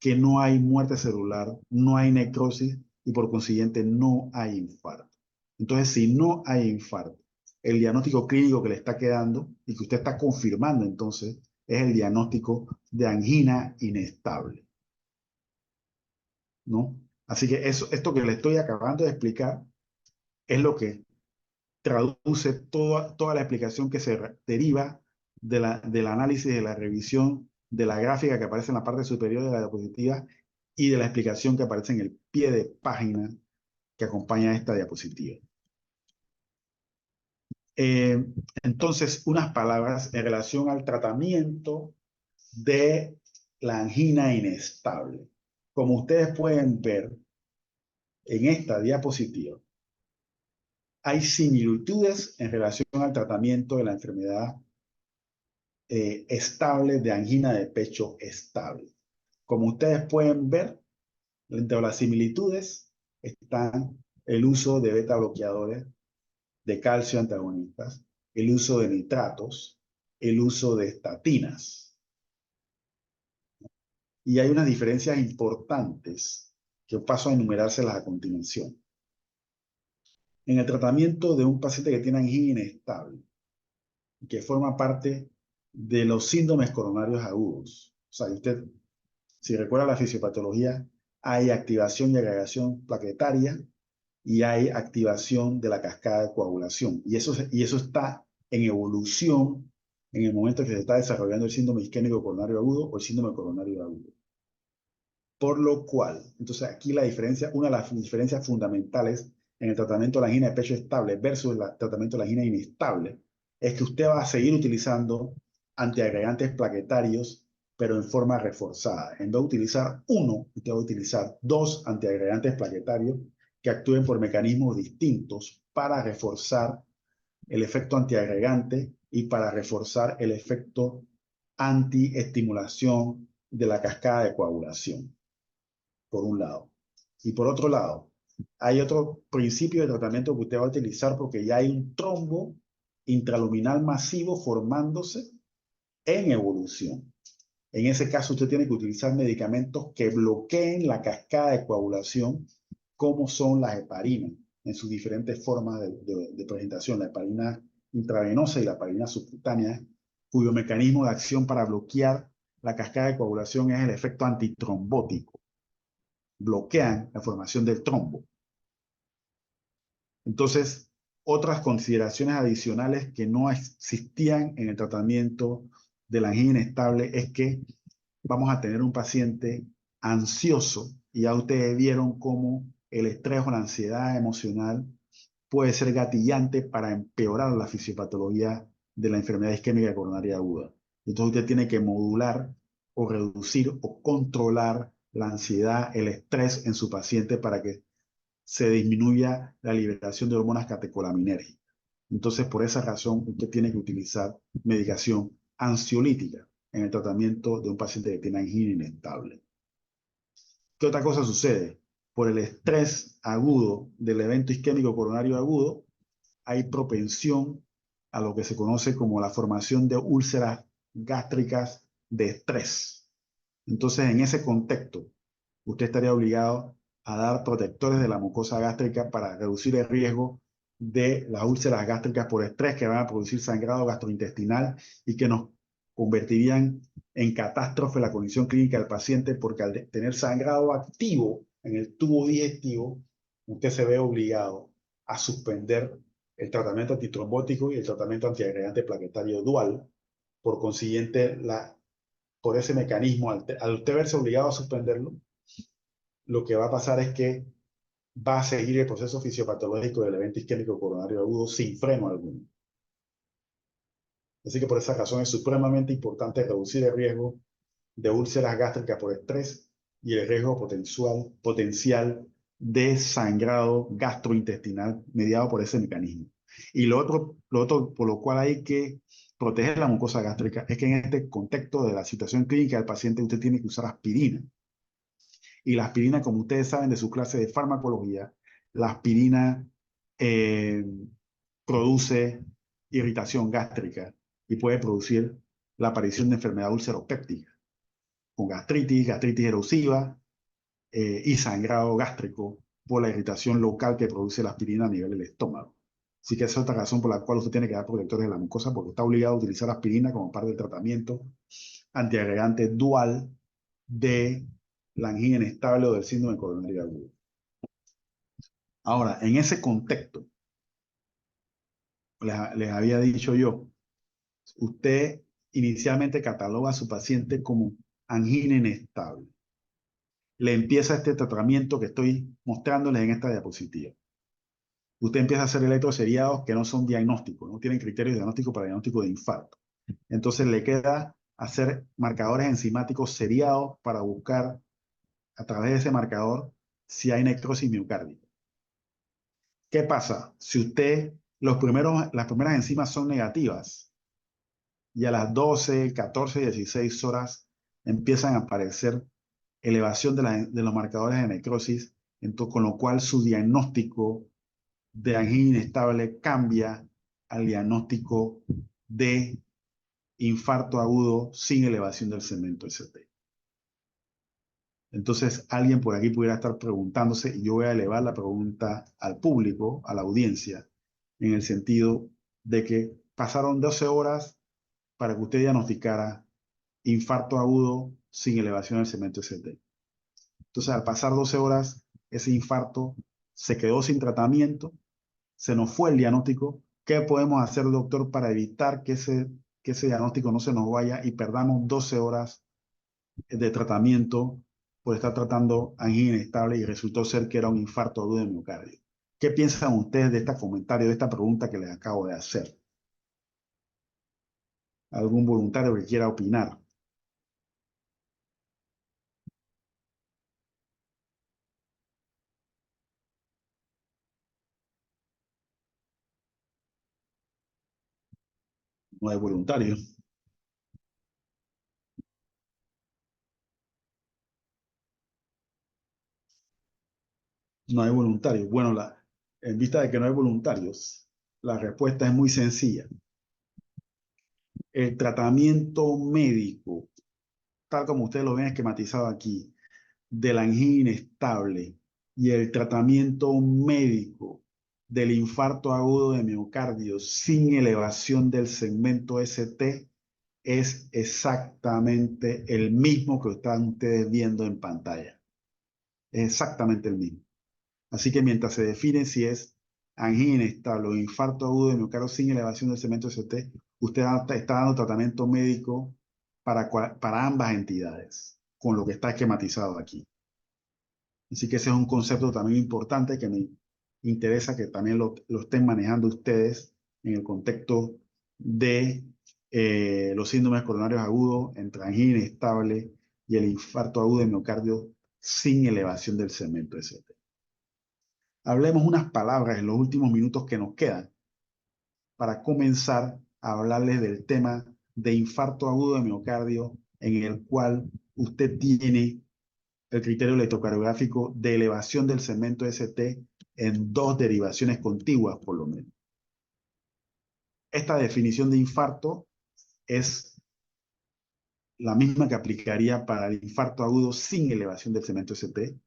que no hay muerte celular, no hay necrosis y por consiguiente no hay infarto. Entonces, si no hay infarto, el diagnóstico clínico que le está quedando y que usted está confirmando entonces es el diagnóstico de angina inestable, ¿no? Así que esto que le estoy acabando de explicar es lo que traduce toda la explicación que se deriva del análisis, de la revisión, de la gráfica que aparece en la parte superior de la diapositiva y de la explicación que aparece en el pie de página que acompaña esta diapositiva. Eh, entonces, unas palabras en relación al tratamiento de la angina inestable. Como ustedes pueden ver en esta diapositiva, hay similitudes en relación al tratamiento de la enfermedad estable de angina de pecho estable. Como ustedes pueden ver, entre las similitudes están el uso de beta bloqueadores, de calcio antagonistas, el uso de nitratos, el uso de estatinas. Y hay unas diferencias importantes que paso a enumerárselas a continuación. En el tratamiento de un paciente que tiene angina inestable, que forma parte de los síndromes coronarios agudos. O sea, usted, si recuerda la fisiopatología, hay activación y agregación plaquetaria y hay activación de la cascada de coagulación. Y eso está en evolución en el momento que se está desarrollando el síndrome isquémico coronario agudo o el síndrome coronario agudo. Por lo cual, entonces aquí la diferencia, una de las diferencias fundamentales en el tratamiento de la angina de pecho estable versus el tratamiento de la angina inestable es que usted va a seguir utilizando antiagregantes plaquetarios, pero en forma reforzada. En vez de utilizar uno, usted va a utilizar dos antiagregantes plaquetarios que actúen por mecanismos distintos para reforzar el efecto antiagregante y para reforzar el efecto antiestimulación de la cascada de coagulación, por un lado. Y por otro lado, hay otro principio de tratamiento que usted va a utilizar porque ya hay un trombo intraluminal masivo formándose en evolución. En ese caso, usted tiene que utilizar medicamentos que bloqueen la cascada de coagulación, como son las heparinas, en sus diferentes formas de presentación, la heparina intravenosa y la heparina subcutánea, cuyo mecanismo de acción para bloquear la cascada de coagulación es el efecto antitrombótico. Bloquean la formación del trombo. Entonces, otras consideraciones adicionales que no existían en el tratamiento de la angina inestable es que vamos a tener un paciente ansioso, y ya ustedes vieron cómo el estrés o la ansiedad emocional puede ser gatillante para empeorar la fisiopatología de la enfermedad isquémica coronaria aguda. Entonces usted tiene que modular o reducir o controlar la ansiedad, el estrés en su paciente para que se disminuya la liberación de hormonas catecolamínérgicas. Entonces, por esa razón, usted tiene que utilizar medicación ansiolítica en el tratamiento de un paciente que tiene angina inestable. ¿Qué otra cosa sucede? Por el estrés agudo del evento isquémico coronario agudo, hay propensión a lo que se conoce como la formación de úlceras gástricas de estrés. Entonces, en ese contexto, usted estaría obligado a dar protectores de la mucosa gástrica para reducir el riesgo de las úlceras gástricas por estrés que van a producir sangrado gastrointestinal y que nos convertirían en catástrofe la condición clínica del paciente, porque al tener sangrado activo en el tubo digestivo usted se ve obligado a suspender el tratamiento antitrombótico y el tratamiento antiagregante plaquetario dual. Por consiguiente, por ese mecanismo, al usted verse obligado a suspenderlo, lo que va a pasar es que va a seguir el proceso fisiopatológico del evento isquémico coronario agudo sin freno alguno. Así que por esa razón es supremamente importante reducir el riesgo de úlceras gástricas por estrés y el riesgo potencial de sangrado gastrointestinal mediado por ese mecanismo. Y lo otro por lo cual hay que proteger la mucosa gástrica es que en este contexto de la situación clínica del paciente usted tiene que usar aspirina. Y la aspirina, como ustedes saben de su clase de farmacología, la aspirina eh, produce irritación gástrica y puede producir la aparición de enfermedad ulceropéptica, con gastritis erosiva y sangrado gástrico por la irritación local que produce la aspirina a nivel del estómago. Así que esa es otra razón por la cual usted tiene que dar protectores de la mucosa, porque está obligado a utilizar aspirina como parte del tratamiento antiagregante dual de la angina inestable o del síndrome coronario agudo. Ahora, en ese contexto, les había dicho yo, usted inicialmente cataloga a su paciente como angina inestable. Le empieza este tratamiento que estoy mostrándoles en esta diapositiva. Usted empieza a hacer electroseriados que no son diagnósticos, no tienen criterios diagnósticos para diagnóstico de infarto. Entonces le queda hacer marcadores enzimáticos seriados para buscar a través de ese marcador si hay necrosis miocárdica. ¿Qué pasa? Si las primeras enzimas son negativas y a las 12, 14, 16 horas empiezan a aparecer elevación de los marcadores de necrosis, con lo cual su diagnóstico de angina inestable cambia al diagnóstico de infarto agudo sin elevación del segmento ST. Entonces, alguien por aquí pudiera estar preguntándose, y yo voy a elevar la pregunta al público, a la audiencia, en el sentido de que pasaron 12 horas para que usted diagnosticara infarto agudo sin elevación del segmento ST. Entonces, al pasar 12 horas, ese infarto se quedó sin tratamiento, se nos fue el diagnóstico. ¿Qué podemos hacer, doctor, para evitar que ese diagnóstico no se nos vaya y perdamos 12 horas de tratamiento por estar tratando angina inestable y resultó ser que era un infarto agudo de miocardio? ¿Qué piensan ustedes de este comentario, de esta pregunta que les acabo de hacer? ¿Algún voluntario que quiera opinar? No hay voluntarios. No hay voluntarios. Bueno, en vista de que no hay voluntarios, la respuesta es muy sencilla. El tratamiento médico, tal como ustedes lo ven esquematizado aquí, de la angina inestable y el tratamiento médico del infarto agudo de miocardio sin elevación del segmento ST es exactamente el mismo que están ustedes viendo en pantalla. Es exactamente el mismo. Así que mientras se define si es angina inestable o infarto agudo de miocardio sin elevación del segmento ST, usted está dando tratamiento médico para ambas entidades, con lo que está esquematizado aquí. Así que ese es un concepto también importante que me interesa que también lo estén manejando ustedes en el contexto de los síndromes coronarios agudos, entre angina inestable y el infarto agudo de miocardio sin elevación del segmento ST. Hablemos unas palabras en los últimos minutos que nos quedan para comenzar a hablarles del tema de infarto agudo de miocardio, en el cual usted tiene el criterio electrocardiográfico de elevación del segmento ST en dos derivaciones contiguas, por lo menos. Esta definición de infarto es la misma que aplicaría para el infarto agudo sin elevación del segmento ST,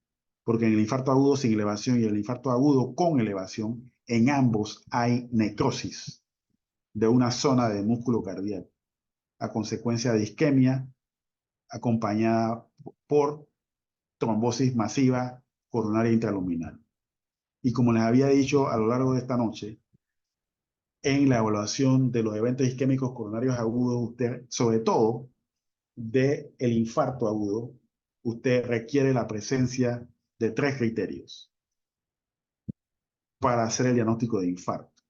porque en el infarto agudo sin elevación y el infarto agudo con elevación, en ambos hay necrosis de una zona de músculo cardíaco, a consecuencia de isquemia, acompañada por trombosis masiva coronaria intraluminal. Y como les había dicho a lo largo de esta noche, en la evaluación de los eventos isquémicos coronarios agudos, usted, sobre todo del infarto agudo, usted requiere la presencia de 3 criterios para hacer el diagnóstico de infarto.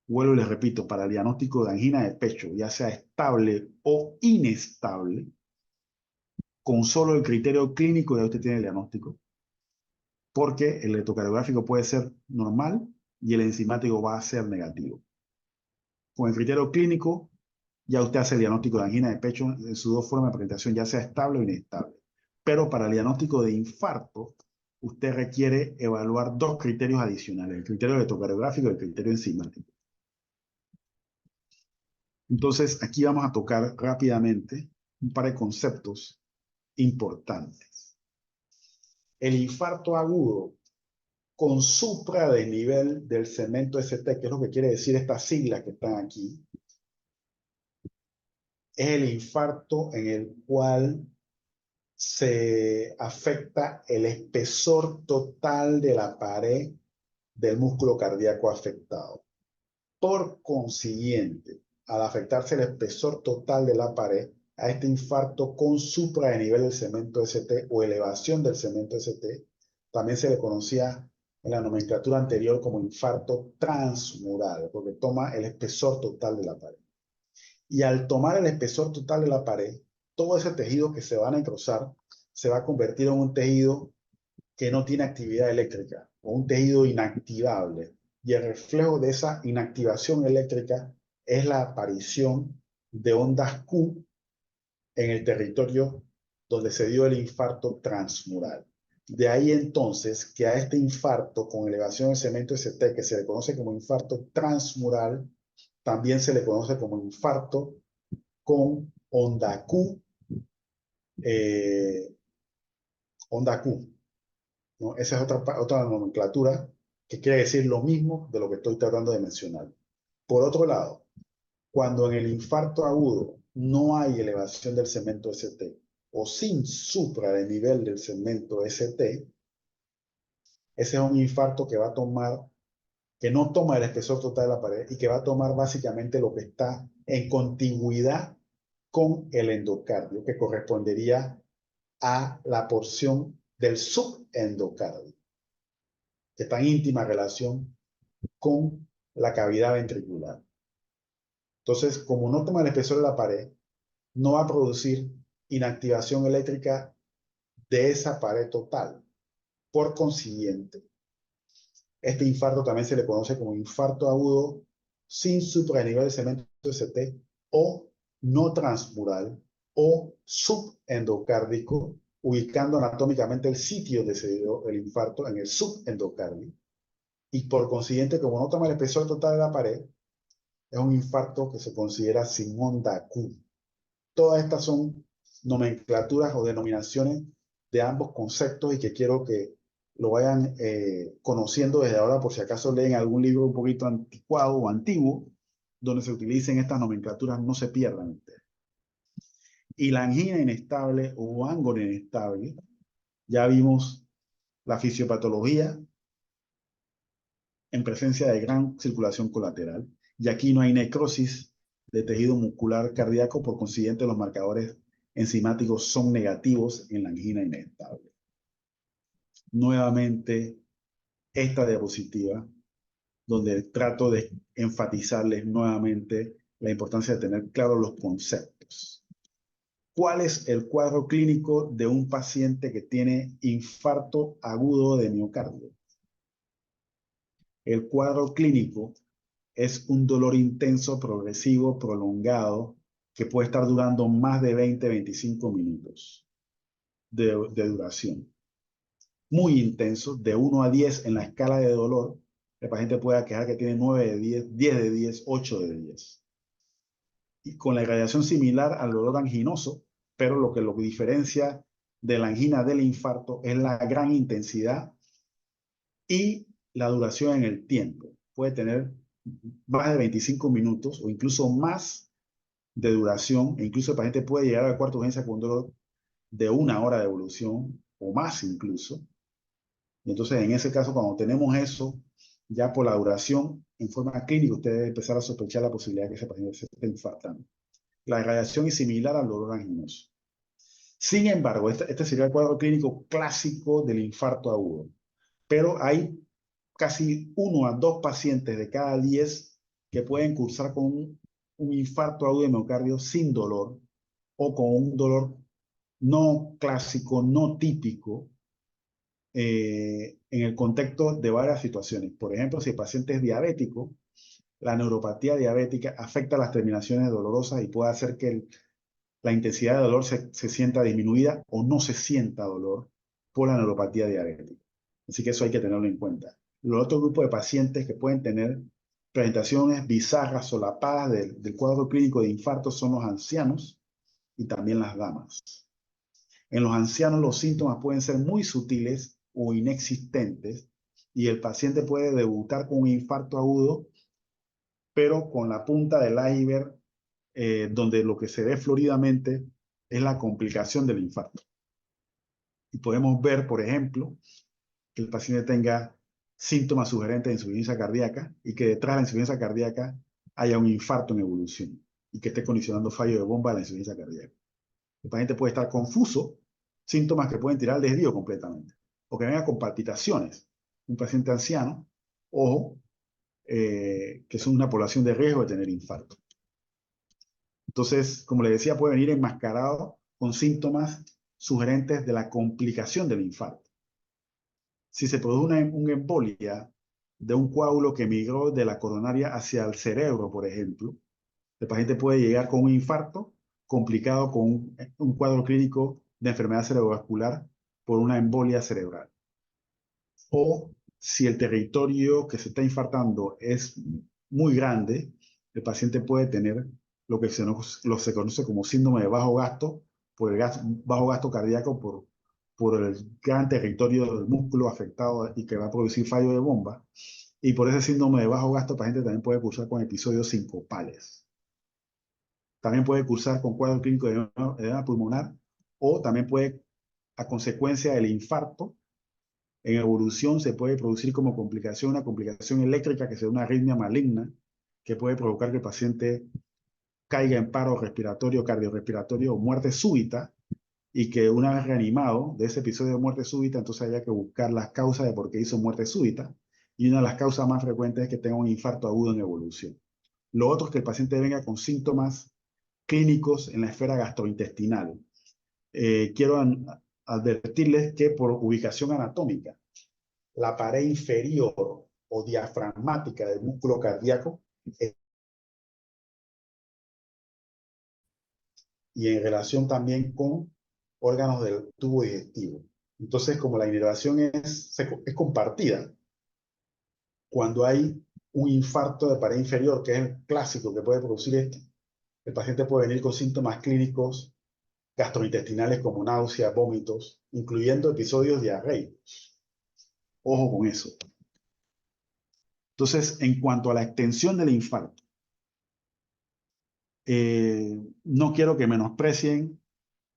Vuelvo y les repito, para el diagnóstico de angina de pecho, ya sea estable o inestable, con solo el criterio clínico ya usted tiene el diagnóstico, porque el electrocardiográfico puede ser normal y el enzimático va a ser negativo. Con el criterio clínico, ya usted hace el diagnóstico de angina de pecho en sus dos formas de presentación, ya sea estable o inestable. Pero para el diagnóstico de infarto, usted requiere evaluar 2 criterios adicionales, el criterio electrocardiográfico y el criterio enzimático. Entonces, aquí vamos a tocar rápidamente un par de conceptos importantes. El infarto agudo con supra de nivel del segmento ST, que es lo que quiere decir estas siglas que están aquí, es el infarto en el cual se afecta el espesor total de la pared del músculo cardíaco afectado. Por consiguiente, al afectarse el espesor total de la pared, a este infarto con supra de nivel del segmento ST o elevación del segmento ST, también se le conocía en la nomenclatura anterior como infarto transmural, porque toma el espesor total de la pared. Y al tomar el espesor total de la pared, todo ese tejido que se va a necrosar se va a convertir en un tejido que no tiene actividad eléctrica o un tejido inactivable. Y el reflejo de esa inactivación eléctrica es la aparición de ondas Q en el territorio donde se dio el infarto transmural. De ahí entonces que a este infarto con elevación de segmento ST, que se le conoce como infarto transmural, también se le conoce como infarto con onda Q, eh, onda Q, ¿no? Esa es otra nomenclatura que quiere decir lo mismo de lo que estoy tratando de mencionar. Por otro lado, cuando en el infarto agudo no hay elevación del segmento ST o sin supra de nivel del segmento ST, ese es un infarto que va a tomar, que no toma el espesor total de la pared y que va a tomar básicamente lo que está en contigüidad con el endocardio, que correspondería a la porción del subendocardio, que está en íntima relación con la cavidad ventricular. Entonces, como no toma el espesor de la pared, no va a producir inactivación eléctrica de esa pared total. Por consiguiente, este infarto también se le conoce como infarto agudo sin supranivel de segmento ST o no transmural o subendocárdico, ubicando anatómicamente el sitio donde se dio el infarto en el subendocardio. Y por consiguiente, como no toma el espesor total de la pared, es un infarto que se considera sin onda Q. Todas estas son nomenclaturas o denominaciones de ambos conceptos y que quiero que lo vayan conociendo desde ahora por si acaso leen algún libro un poquito anticuado o antiguo donde se utilicen estas nomenclaturas, no se pierdan ustedes. Y la angina inestable o ángulo inestable, ya vimos la fisiopatología en presencia de gran circulación colateral y aquí no hay necrosis de tejido muscular cardíaco, por consiguiente los marcadores enzimáticos son negativos en la angina inestable. Nuevamente, esta diapositiva, donde trato de enfatizarles nuevamente la importancia de tener claros los conceptos. ¿Cuál es el cuadro clínico de un paciente que tiene infarto agudo de miocardio? El cuadro clínico es un dolor intenso, progresivo, prolongado, que puede estar durando más de 20-25 minutos de duración. Muy intenso, de 1 a 10 en la escala de dolor. El paciente puede quejar que tiene 9 de 10, 10 de 10, 8 de 10. Y con la irradiación similar al dolor anginoso, pero lo que lo diferencia de la angina del infarto es la gran intensidad y la duración en el tiempo. Puede tener más de 25 minutos o incluso más de duración, e incluso el paciente puede llegar al cuarto de urgencia con un dolor de 1 hora de evolución o más incluso. Y entonces, en ese caso, cuando tenemos eso, ya por la duración, en forma clínica, usted debe empezar a sospechar la posibilidad de que ese paciente se esté infartando. La radiación es similar al dolor anginoso. Sin embargo, este sería el cuadro clínico clásico del infarto agudo. Pero hay casi 1 a 2 pacientes de cada 10 que pueden cursar con un infarto agudo de miocardio sin dolor o con un dolor no clásico, no típico, en el contexto de varias situaciones. Por ejemplo, si el paciente es diabético, la neuropatía diabética afecta las terminaciones dolorosas y puede hacer que la intensidad de dolor se sienta disminuida o no se sienta dolor por la neuropatía diabética. Así que eso hay que tenerlo en cuenta. Los otros grupos de pacientes que pueden tener presentaciones bizarras, solapadas del cuadro clínico de infarto son los ancianos y también las damas. En los ancianos los síntomas pueden ser muy sutiles o inexistentes y el paciente puede debutar con un infarto agudo, pero con la punta del iceberg, donde lo que se ve floridamente es la complicación del infarto. Y podemos ver, por ejemplo, que el paciente tenga síntomas sugerentes de insuficiencia cardíaca y que detrás de la insuficiencia cardíaca haya un infarto en evolución y que esté condicionando fallo de bomba de la insuficiencia cardíaca. El paciente puede estar confuso, síntomas que pueden tirar al desvío completamente, o que venga con palpitaciones. Un paciente anciano, ojo, que es una población de riesgo de tener infarto. Entonces, como le decía, puede venir enmascarado con síntomas sugerentes de la complicación del infarto. Si se produce una embolia de un coágulo que migró de la coronaria hacia el cerebro, por ejemplo, el paciente puede llegar con un infarto complicado con un cuadro clínico de enfermedad cerebrovascular por una embolia cerebral. O si el territorio que se está infartando es muy grande, el paciente puede tener lo que se conoce como síndrome de bajo gasto, por el bajo gasto cardíaco, por el gran territorio del músculo afectado y que va a producir fallo de bomba. Y por ese síndrome de bajo gasto, el paciente también puede cursar con episodios sincopales. También puede cursar con cuadro clínico de edema pulmonar o también puede, a consecuencia del infarto, en evolución se puede producir como complicación una complicación eléctrica que sea una arritmia maligna que puede provocar que el paciente caiga en paro respiratorio, cardiorrespiratorio o muerte súbita y que una vez reanimado de ese episodio de muerte súbita, entonces haya que buscar las causas de por qué hizo muerte súbita y una de las causas más frecuentes es que tenga un infarto agudo en evolución. Lo otro es que el paciente venga con síntomas clínicos en la esfera gastrointestinal. Quiero advertirles que por ubicación anatómica, la pared inferior o diafragmática del músculo cardíaco y en relación también con órganos del tubo digestivo. Entonces, como la inervación es compartida, cuando hay un infarto de pared inferior, que es el clásico que puede producir esto, el paciente puede venir con síntomas clínicos gastrointestinales como náuseas, vómitos, incluyendo episodios diarreicos. Ojo con eso. Entonces, en cuanto a la extensión del infarto, no quiero que menosprecien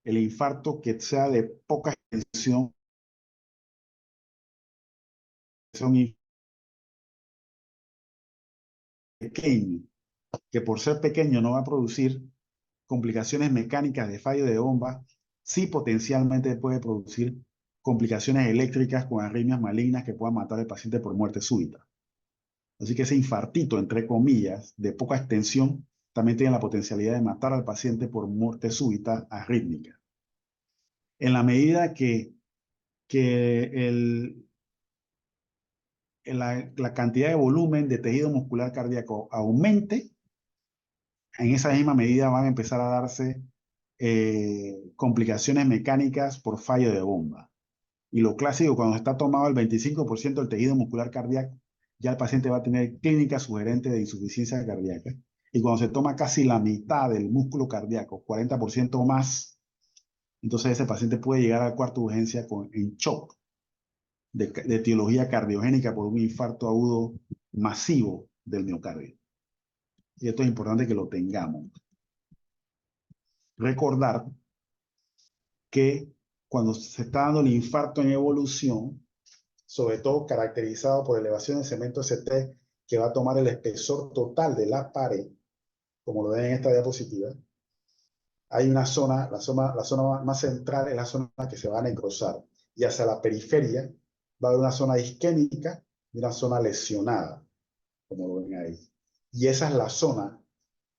el infarto que sea de poca extensión, sea un pequeño, que por ser pequeño no va a producir complicaciones mecánicas de fallo de bomba, sí potencialmente puede producir complicaciones eléctricas con arritmias malignas que puedan matar al paciente por muerte súbita. Así que ese infartito, entre comillas, de poca extensión, también tiene la potencialidad de matar al paciente por muerte súbita arrítmica. En la medida que la cantidad de volumen de tejido muscular cardíaco aumente, en esa misma medida van a empezar a darse complicaciones mecánicas por fallo de bomba. Y lo clásico, cuando está tomado el 25% del tejido muscular cardíaco, ya el paciente va a tener clínica sugerente de insuficiencia cardíaca. Y cuando se toma casi la mitad del músculo cardíaco, 40% más, entonces ese paciente puede llegar al cuarto de urgencia en shock de etiología cardiogénica por un infarto agudo masivo del miocardio. Y esto es importante que lo tengamos. Recordar que cuando se está dando el infarto en evolución, sobre todo caracterizado por elevación de cemento ST, que va a tomar el espesor total de la pared, como lo ven en esta diapositiva. Hay una zona, la zona más central es la zona que se va a necrosar, y hacia la periferia va a haber una zona isquémica y una zona lesionada, como lo ven ahí. Y esa es la zona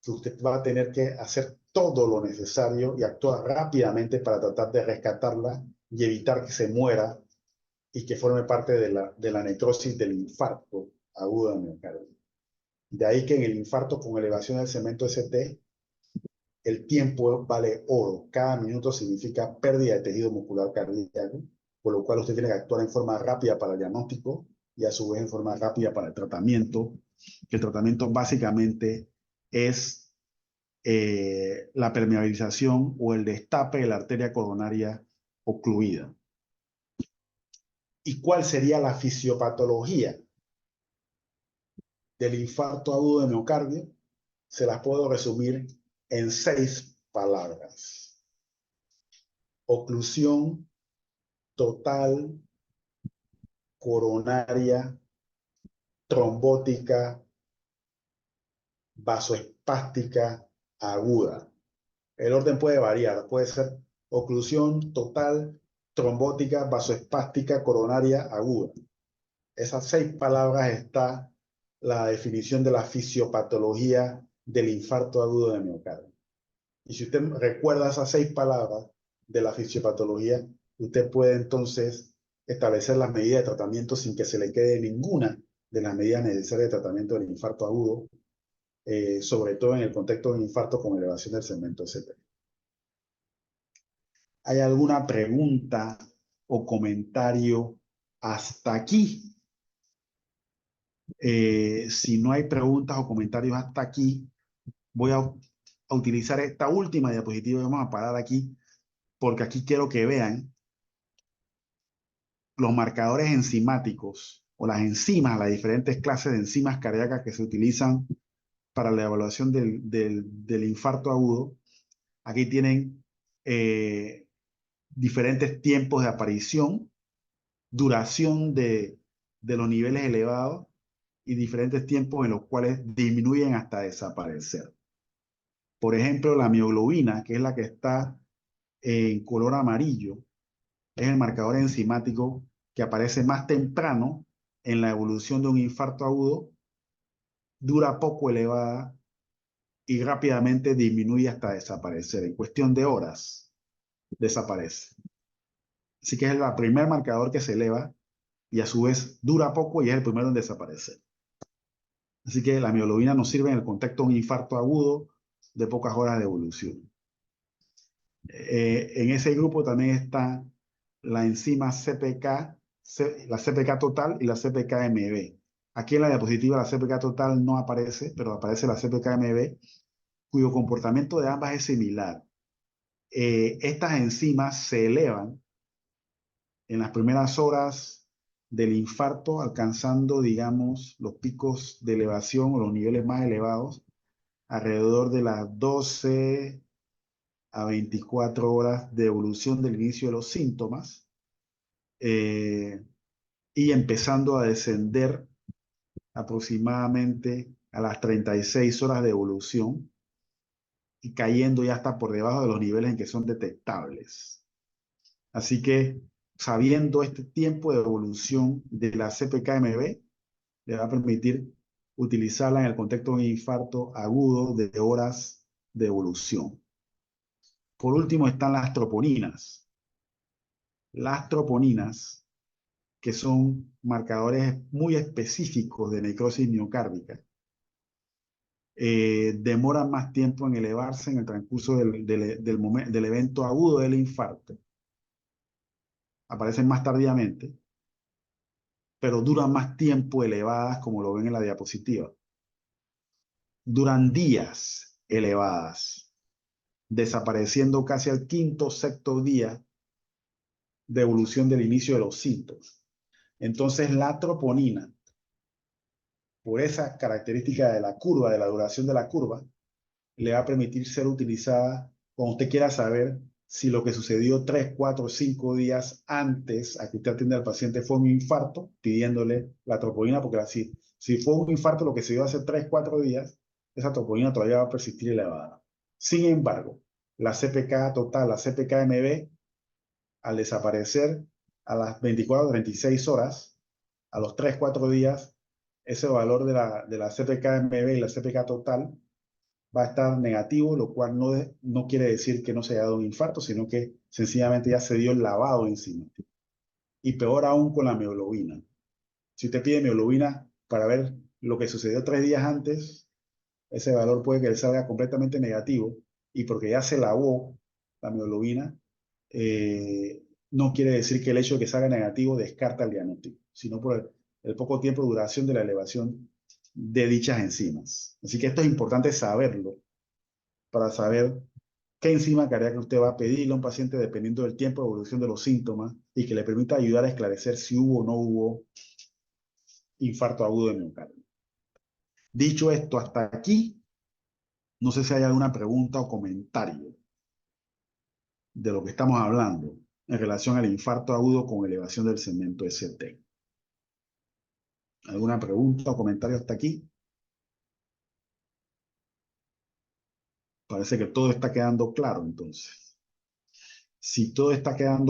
que usted va a tener que hacer todo lo necesario y actuar rápidamente para tratar de rescatarla y evitar que se muera y que forme parte de la necrosis del infarto agudo de miocardio. De ahí que en el infarto con elevación del cemento ST, el tiempo vale oro. Cada minuto significa pérdida de tejido muscular cardíaco, por lo cual usted tiene que actuar en forma rápida para el diagnóstico y a su vez en forma rápida para el tratamiento, que el tratamiento básicamente es la permeabilización o el destape de la arteria coronaria ocluida. ¿Y cuál sería la fisiopatología del infarto agudo de miocardio? Se las puedo resumir en 6 palabras. Oclusión total coronaria trombótica vasoespástica aguda. El orden puede variar, puede ser oclusión total trombótica vasoespástica coronaria aguda. Esas 6 palabras está la definición de la fisiopatología del infarto agudo de miocardio. Y si usted recuerda esas 6 palabras de la fisiopatología, usted puede entonces establecer las medidas de tratamiento sin que se le quede ninguna de las medidas necesarias de tratamiento del infarto agudo, sobre todo en el contexto de un infarto con elevación del segmento ST. ¿Hay alguna pregunta o comentario hasta aquí? Si no hay preguntas o comentarios hasta aquí, voy a utilizar esta última diapositiva y vamos a parar aquí, porque aquí quiero que vean los marcadores enzimáticos o las enzimas, las diferentes clases de enzimas cardíacas que se utilizan para la evaluación del infarto agudo. Aquí tienen diferentes tiempos de aparición, duración de los niveles elevados y diferentes tiempos en los cuales disminuyen hasta desaparecer. Por ejemplo, la mioglobina, que es la que está en color amarillo, es el marcador enzimático que aparece más temprano en la evolución de un infarto agudo, dura poco elevada y rápidamente disminuye hasta desaparecer. En cuestión de horas, desaparece. Así que es el primer marcador que se eleva y a su vez dura poco y es el primero en desaparecer. Así que la mioglobina nos sirve en el contexto de un infarto agudo de pocas horas de evolución. En ese grupo también está la enzima CPK, la CPK total y la CPK-MB. Aquí en la diapositiva la CPK total no aparece, pero aparece la CPK-MB, cuyo comportamiento de ambas es similar. Estas enzimas se elevan en las primeras horas del infarto, alcanzando, digamos, los picos de elevación o los niveles más elevados alrededor de las 12 a 24 horas de evolución del inicio de los síntomas, y empezando a descender aproximadamente a las 36 horas de evolución y cayendo ya hasta por debajo de los niveles en que son detectables. Así que, sabiendo este tiempo de evolución de la CPK-MB, le va a permitir utilizarla en el contexto de un infarto agudo de horas de evolución. Por último están las troponinas. Las troponinas, que son marcadores muy específicos de necrosis miocárdica, demoran más tiempo en elevarse en el transcurso del evento agudo del infarto. Aparecen más tardíamente, pero duran más tiempo elevadas, como lo ven en la diapositiva. Duran días elevadas, desapareciendo casi al quinto o sexto día de evolución del inicio de los síntomas. Entonces, la troponina, por esa característica de la curva, de la duración de la curva, le va a permitir ser utilizada cuando usted quiera saber si lo que sucedió 3, 4, 5 días antes a que usted atienda al paciente fue un infarto, pidiéndole la troponina, porque si fue un infarto lo que se dio hace 3, 4 días, esa troponina todavía va a persistir elevada. Sin embargo, la CPK total, la CPK-MB, al desaparecer a las 24 o 36 horas, a los 3, 4 días, ese valor de la CPK-MB y la CPK total va a estar negativo, lo cual no quiere decir que no se haya dado un infarto, sino que sencillamente ya se dio el lavado encima. Y peor aún con la hemoglobina. Si usted pide hemoglobina para ver lo que sucedió 3 días antes, ese valor puede que salga completamente negativo, y porque ya se lavó la hemoglobina, no quiere decir que el hecho de que salga negativo descarta el diagnóstico, sino por el poco tiempo de duración de la elevación de dichas enzimas. Así que esto es importante saberlo para saber qué enzima cardíaca usted va a pedirle a un paciente dependiendo del tiempo de evolución de los síntomas y que le permita ayudar a esclarecer si hubo o no hubo infarto agudo de miocardio. Dicho esto, hasta aquí, no sé si hay alguna pregunta o comentario de lo que estamos hablando en relación al infarto agudo con elevación del segmento ST. ¿Alguna pregunta o comentario hasta aquí? Parece que todo está quedando claro entonces. Si todo está quedando